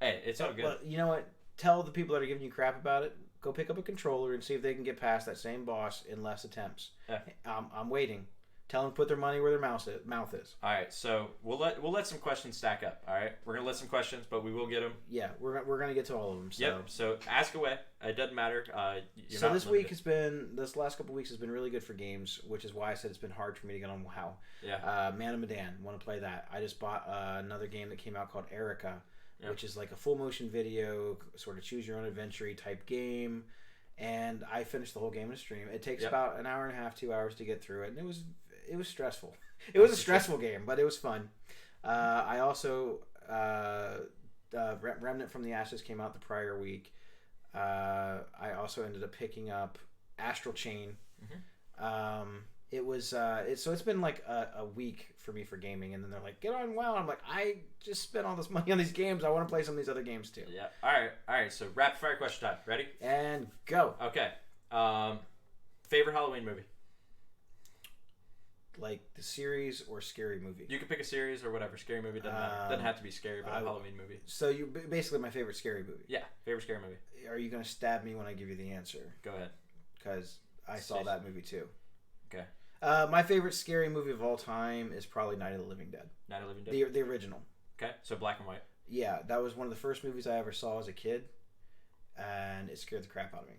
Hey, it's all good. But you know what? Tell the people that are giving you crap about it. Go pick up a controller and see if they can get past that same boss in less attempts. Yeah. I'm waiting. Tell them to put their money where their mouth is. All right, so we'll let some questions stack up. All right, we're gonna let some questions, but we will get them. Yeah, we're gonna get to all of them. So. Yep. So ask away. It doesn't matter. You're So not this limited. this last couple weeks has been really good for games, which is why I said it's been hard for me to get on WoW. Yeah. Man of Medan, want to play that? I just bought another game that came out called Erica, Yeah. which is like a full motion video, sort of choose your own adventure type game. And I finished the whole game in a stream. It takes about an hour and a half, 2 hours to get through it, and it was stressful. It was a stressful game, but it was fun. I also Remnant from the Ashes came out the prior week. I also ended up picking up Astral Chain. It was so it's been like a week for me for gaming, and then they're like, get on WoW. I'm like, I just spent all this money on these games. I want to play some of these other games too. Yeah. All right. So rapid fire question time. Ready? And go. Okay. Favorite Halloween movie? Like the series or scary movie? You can pick a series or whatever. Scary movie doesn't matter. Doesn't have to be scary, but a Halloween movie. So you basically my favorite scary movie. Yeah, favorite scary movie. Are you gonna stab me when I give you the answer? Go ahead. Because I saw that movie too. Okay. My favorite scary movie of all time is probably Night of the Living Dead. Night of the Living Dead? The original. Okay, so black and white. Yeah, that was one of the first movies I ever saw as a kid, and it scared the crap out of me.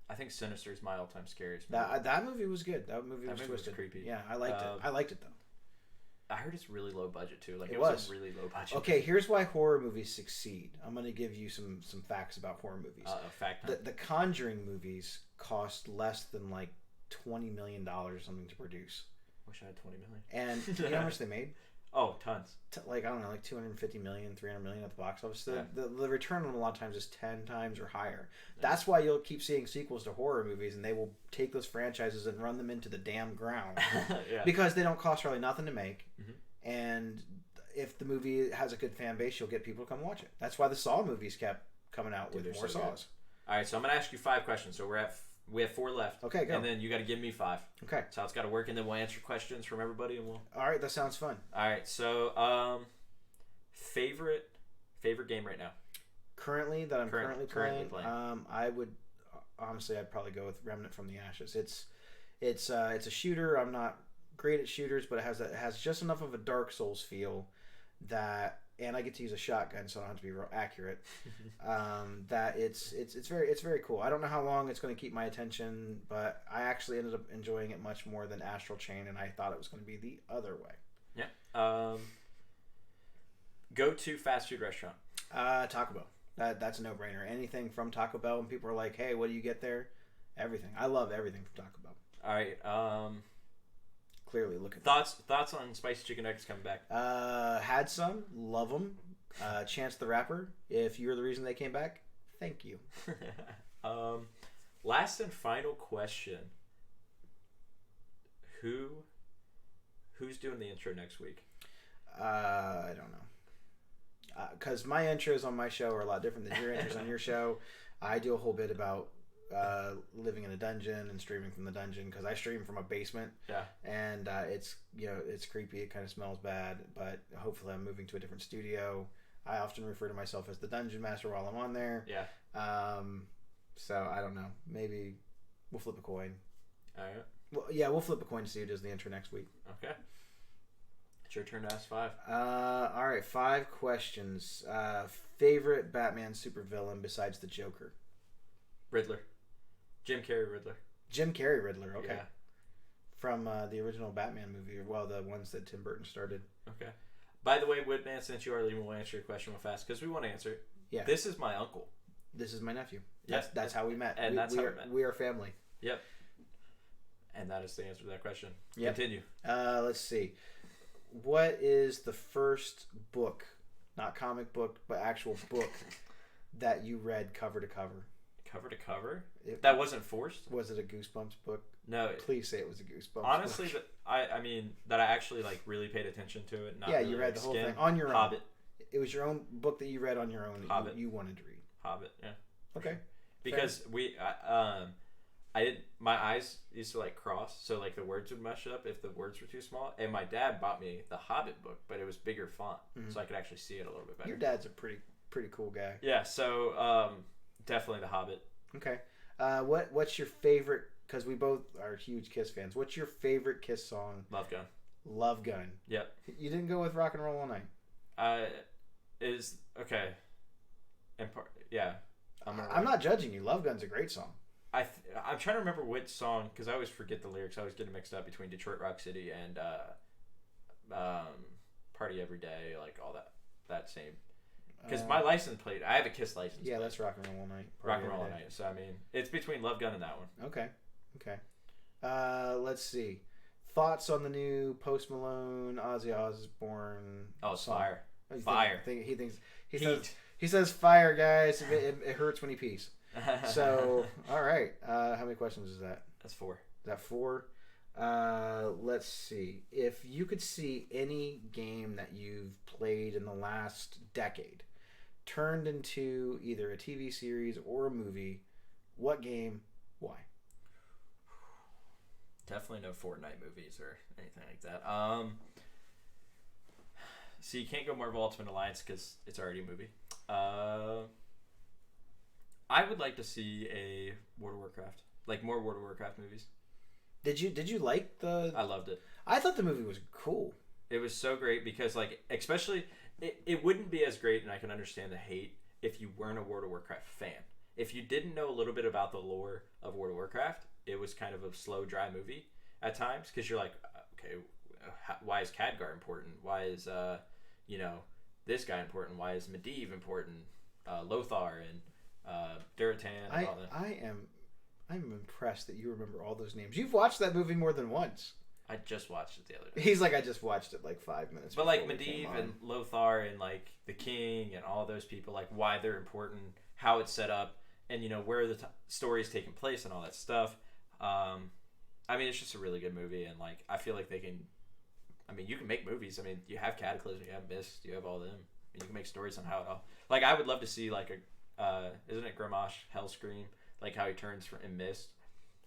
I think Sinister is my all-time scariest movie. That movie was good. That movie was twisted. Creepy. Yeah, I liked it. I liked it though. I heard it's really low budget too. Like it was a really low budget. Okay, here's why horror movies succeed. I'm going to give you some facts about horror movies. Fact. The Conjuring movies cost less than like $20 million or something to produce. Wish I had 20 million. And you know how much they made? Oh, tons. Like, I don't know, like 250 million, 300 million at the box office. Yeah. The return on them a lot of times is 10 times or higher. Yeah. That's why you'll keep seeing sequels to horror movies, and they will take those franchises and run them into the damn ground. Yeah. Because they don't cost really nothing to make. Mm-hmm. And if the movie has a good fan base, you'll get people to come watch it. That's why the Saw movies kept coming out with more Saws. All right, so I'm going to ask you 5 questions. So we have 4 left. Okay, go. And then you got to give me 5. Okay. That's how it's got to work, and then we'll answer questions from everybody, and we'll. All right, that sounds fun. All right, so favorite game right now. Currently that I'm currently playing. I would honestly, I'd probably go with Remnant from the Ashes. It's a shooter. I'm not great at shooters, but it has just enough of a Dark Souls feel that. And I get to use a shotgun, so I don't have to be real accurate. That it's very cool. I don't know how long it's going to keep my attention, but I actually ended up enjoying it much more than Astral Chain, and I thought it was going to be the other way. Yeah. Go to fast food restaurant. Taco Bell. That's a no-brainer. Anything from Taco Bell, when people are like, "Hey, what do you get there?" Everything. I love everything from Taco Bell. All right. Clearly, look at thoughts on spicy chicken nuggets coming back. Had some, love them. Chance the Rapper, if you're the reason they came back, thank you. Last and final question: Who's doing the intro next week? I don't know, because my intros on my show are a lot different than your intros on your show. I do a whole bit about living in a dungeon and streaming from the dungeon, because I stream from a basement. Yeah. And it's creepy. It kind of smells bad, but hopefully I'm moving to a different studio. I often refer to myself as the dungeon master while I'm on there. Yeah. So I don't know. Maybe we'll flip a coin. All right. Well, yeah, we'll flip a coin to see who does the intro next week. Okay. It's your turn to ask 5. All right, 5 questions. Favorite Batman supervillain besides the Joker? Riddler. Jim Carrey Riddler. Jim Carrey Riddler, okay. Yeah. From the original Batman movie, well, the ones that Tim Burton started. Okay. By the way, Whitman, since you are leaving, we'll answer your question real fast, because we want to answer it. Yeah. This is my uncle. This is my nephew. Yeah. That's how we met. And that's how we met. We are family. Yep. And that is the answer to that question. Yep. Continue. Let's see. What is the first book, not comic book, but actual book, that you read cover to cover? Cover to cover? That wasn't forced? Was it a Goosebumps book? No. Please say it was a Goosebumps honestly, book. I mean, that I actually like really paid attention to it. Not yeah, really you read the whole skimmed. thing on your own. Hobbit. It was your own book that you read on your own that Hobbit. you wanted to read. Hobbit, yeah. Okay. Because I didn't. My eyes used to like cross, so like the words would mush up if the words were too small. And my dad bought me the Hobbit book, but it was bigger font, so I could actually see it a little bit better. Your dad's a pretty cool guy. Yeah, so definitely the Hobbit. Okay. What's your favorite? Because we both are huge Kiss fans. What's your favorite Kiss song? Love Gun. Love Gun. Yep. You didn't go with Rock and Roll All Night. Is okay. Yeah. I'm not judging you. Love Gun's a great song. I'm trying to remember which song because I always forget the lyrics. I always get it mixed up between Detroit Rock City and Party Every Day, like all that same. Because my license plate, I have a Kiss license. Yeah, plate. that's Rock and Roll All Night. Rock and Roll All Night. So I mean, it's between Love Gun and that one. Okay. Let's see. Thoughts on the new Post Malone, Ozzy Osbourne? Oh, it's song? fire! Oh, Fire. He says fire, guys. It hurts when he pees. So, all right. How many questions is that? That's 4. Is that 4? Let's see. If you could see any game that you've played in the last decade turned into either a TV series or a movie, what game? Why? Definitely no Fortnite movies or anything like that. So you can't go Marvel Ultimate Alliance because it's already a movie. I would like to see a World of Warcraft, like more World of Warcraft movies. Did you like the? I loved it. I thought the movie was cool. It was so great because, like, especially it wouldn't be as great, and I can understand the hate if you weren't a World of Warcraft fan. If you didn't know a little bit about the lore of World of Warcraft, it was kind of a slow, dry movie at times because you're like, okay, why is Khadgar important? Why is this guy important? Why is Medivh important? Lothar and Durotan and all that. I'm impressed that you remember all those names. You've watched that movie more than once. I just watched it the other day. He's like, I just watched it like 5 minutes. But like Medivh and Lothar and like the king and all those people, like why they're important, how it's set up, and where the story is taking place and all that stuff. I mean, it's just a really good movie, and like I feel like they can. I mean, you can make movies. I mean, you have Cataclysm, you have Mist, you have all them. And you can make stories on how it all. Like I would love to see like isn't it Grommash Hellscream? Like how he turns in Mist.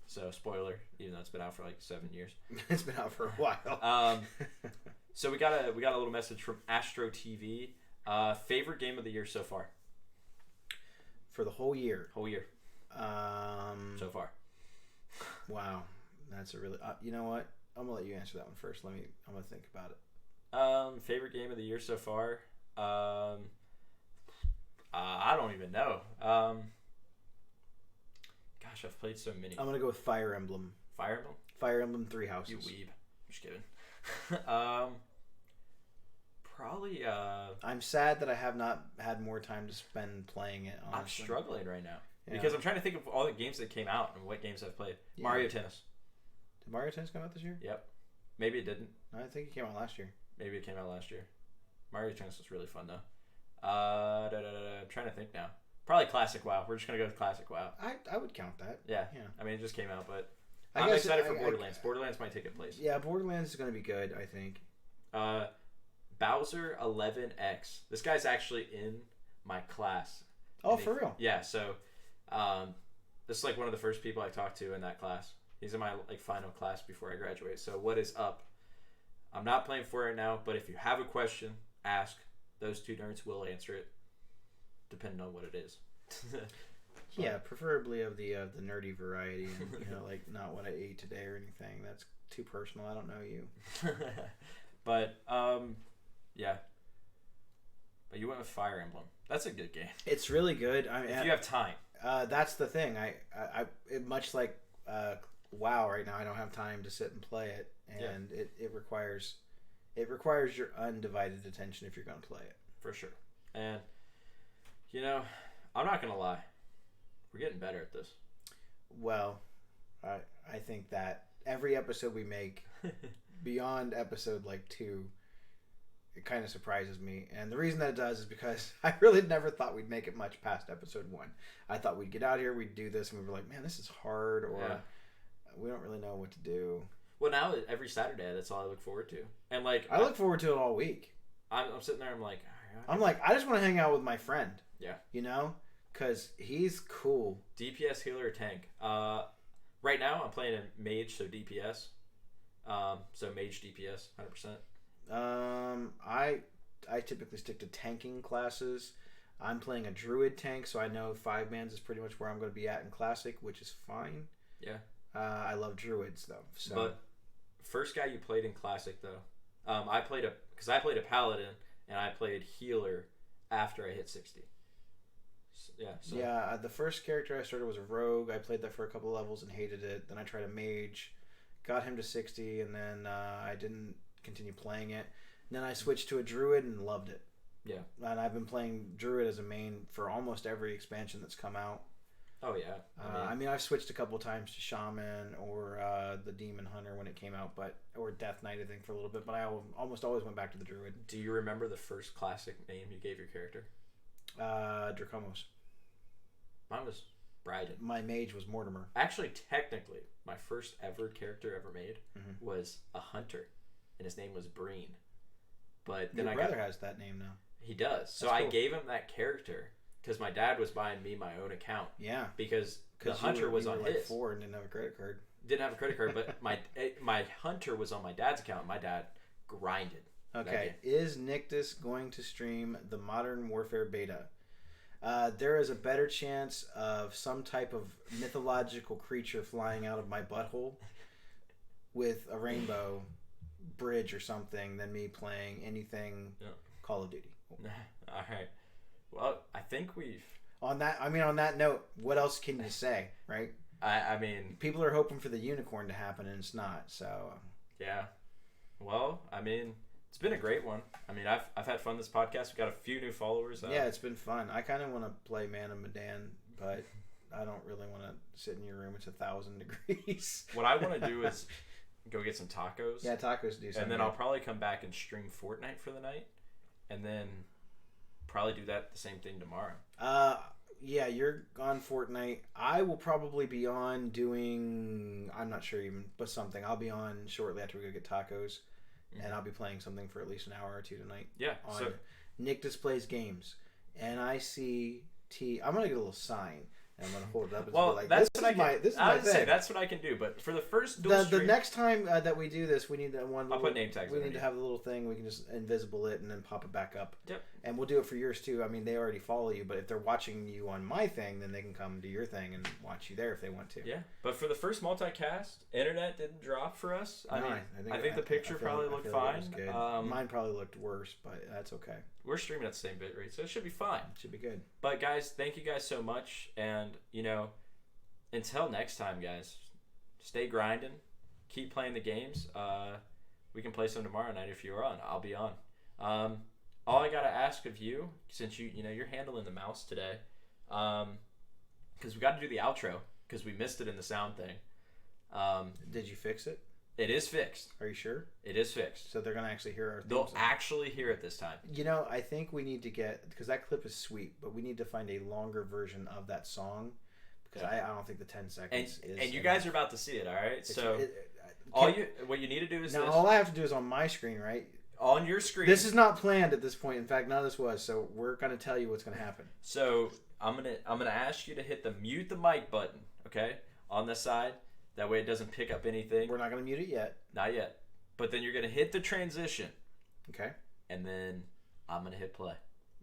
So spoiler, even though it's been out for like 7 years. It's been out for a while. So we got a little message from Astro TV. Favorite game of the year so far? For the whole year. So far. Wow, that's a really. You know what? I'm gonna let you answer that one first. I'm gonna think about it. Favorite game of the year so far? I don't even know. Gosh, I've played so many. I'm gonna go with Fire Emblem. Fire Emblem? Fire Emblem 3 Houses. You weeb. Just kidding. Probably. I'm sad that I have not had more time to spend playing it. Honestly. I'm struggling right now because I'm trying to think of all the games that came out and what games I've played. Yeah. Mario Tennis. Did Mario Tennis come out this year? Yep. Maybe it didn't. No, I think it came out last year. Maybe it came out last year. Mario Tennis was really fun though. I'm trying to think now. Probably Classic WoW. We're just gonna go with Classic WoW. I would count that. Yeah. I mean, it just came out, but I'm excited for Borderlands. Borderlands might take its place. Yeah, Borderlands is gonna be good. I think. Bowser 11X. This guy's actually in my class. Oh, for real? Yeah. So, this is like one of the first people I talked to in that class. He's in my like final class before I graduate. So what is up? I'm not playing for it now, but if you have a question, ask. Those two nerds will answer it, depending on what it is. Yeah, preferably of the nerdy variety, and like not what I ate today or anything. That's too personal. I don't know you. But yeah. But you went with Fire Emblem. That's a good game. It's really good. I mean, if you have time. That's the thing. I much like WoW right now. I don't have time to sit and play it, and it requires your undivided attention if you're going to play it. For sure. And I'm not going to lie. We're getting better at this. Well, I think that every episode we make, beyond episode like 2, it kind of surprises me. And the reason that it does is because I really never thought we'd make it much past episode 1. I thought we'd get out here, we'd do this, and we were like, man, this is hard, or we don't really know what to do. Well, now every Saturday, that's all I look forward to. And like I look forward to it all week. I'm sitting there, I just want to hang out with my friend. Yeah. Because he's cool. DPS, healer, or tank. right now I'm playing a mage, so DPS. So mage DPS, 100%. I typically stick to tanking classes. I'm playing a druid tank, so I know 5-mans is pretty much where I'm going to be at in classic, which is fine. Yeah. I love druids though. So. But first guy you played in classic though, I played a paladin and I played healer after I hit 60. So. Yeah, the first character I started was a rogue. I played that for a couple levels and hated it. Then I tried a mage, got him to 60, and then I didn't continue playing it. And then I switched to a druid and loved it. Yeah. And I've been playing druid as a main for almost every expansion that's come out. Oh yeah. I mean, I've switched a couple times to shaman or the demon hunter when it came out, or death knight I think for a little bit. But I almost always went back to the druid. Do you remember the first classic name you gave your character? Dracomos. Mine was Bryden. My mage was Mortimer. Actually, technically, my first ever character ever made was a hunter, and his name was Breen. But then Your brother has that name now. He does. So That's I cool. gave him that character because my dad was buying me my own account. Yeah. Because the hunter was on like his. 4 and didn't have a credit card. Didn't have a credit card, but my hunter was on my dad's account. My dad grinded. Okay. Is Nictus going to stream the Modern Warfare beta? There is a better chance of some type of mythological creature flying out of my butthole with a rainbow bridge or something than me playing anything Call of Duty. All right. Well, I think we've... On that note, what else can you say, right? I mean... People are hoping for the unicorn to happen and it's not, so... Yeah. Well, I mean... It's been a great one. I mean, I've had fun this podcast. We've got a few new followers. Yeah, it's been fun. I kind of want to play Man of Medan, but I don't really want to sit in your room. It's 1,000 degrees. What I want to do is go get some tacos. Yeah, tacos do something. And then I'll probably come back and stream Fortnite for the night. And then probably do that the same thing tomorrow. Yeah, you're on Fortnite. I will probably be on doing... I'm not sure even, but something. I'll be on shortly after we go get tacos. And I'll be playing something for at least an hour or two tonight. Yeah. On Nick Displays Games. NICT. I'm going to get a little sign. And I'm going to hold it up and be like, that's this what is my thing. I would say that's what I can do. But for the first dual the next time that we do this, we need that one. I'll put name tags. We need to have a little thing. We can just invisible it and then pop it back up. Yep. And we'll do it for yours too. I mean, they already follow you, but if they're watching you on my thing, then they can come to your thing and watch you there if they want to. Yeah. But for the first multicast, internet didn't drop for us. I think the picture probably looked fine. Mine probably looked worse, but that's okay. We're streaming at the same bit rate, so it should be fine. It should be good. But guys, thank you guys so much, and until next time, guys, stay grinding, keep playing the games. We can play some tomorrow night if you're on. I'll be on. All I gotta ask of you, since you're handling the mouse today, because we got to do the outro because we missed it in the sound thing. Did you fix it? It is fixed. Are you sure? It is fixed. So they're gonna actually hear our. They'll actually hear it this time. I think we need to get, because that clip is sweet, but we need to find a longer version of that song. Because I don't think the 10 seconds is... And you guys are about to see it, all right? So what you need to do is now, all I have to do is on my screen, right? On your screen. This is not planned at this point. In fact, none of this was. So we're going to tell you what's going to happen. So I'm gonna ask you to hit the mute the mic button, okay? On the side. That way it doesn't pick up anything. We're not going to mute it yet. Not yet. But then you're going to hit the transition. Okay. And then I'm going to hit play.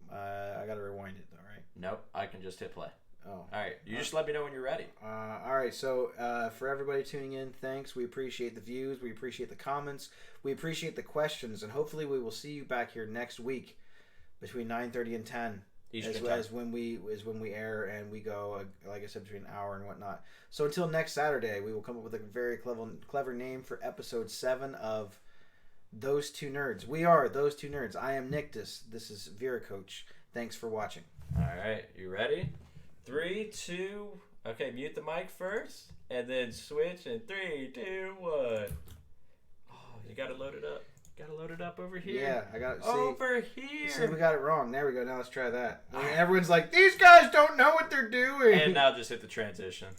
I got to rewind it, though, right? Nope. I can just hit play. Oh. All right. You just let me know when you're ready. All right. So for everybody tuning in, thanks. We appreciate the views. We appreciate the comments. We appreciate the questions. And hopefully we will see you back here next week between 9:30 and 10. As when we air and we go, like I said, between an hour and whatnot. So until next Saturday, we will come up with a very clever name for episode 7 of Those Two Nerds. We are Those Two Nerds. I am Nictus. This is Vera Coach. Thanks for watching. All right, you ready? 3, 2. Okay, mute the mic first, and then switch. And 3, 2, 1. Oh, you gotta load it up. Gotta load it up over here. Yeah, I got it. Over here. See, we got it wrong. There we go. Now let's try that. And everyone's like, these guys don't know what they're doing. And now just hit the transition.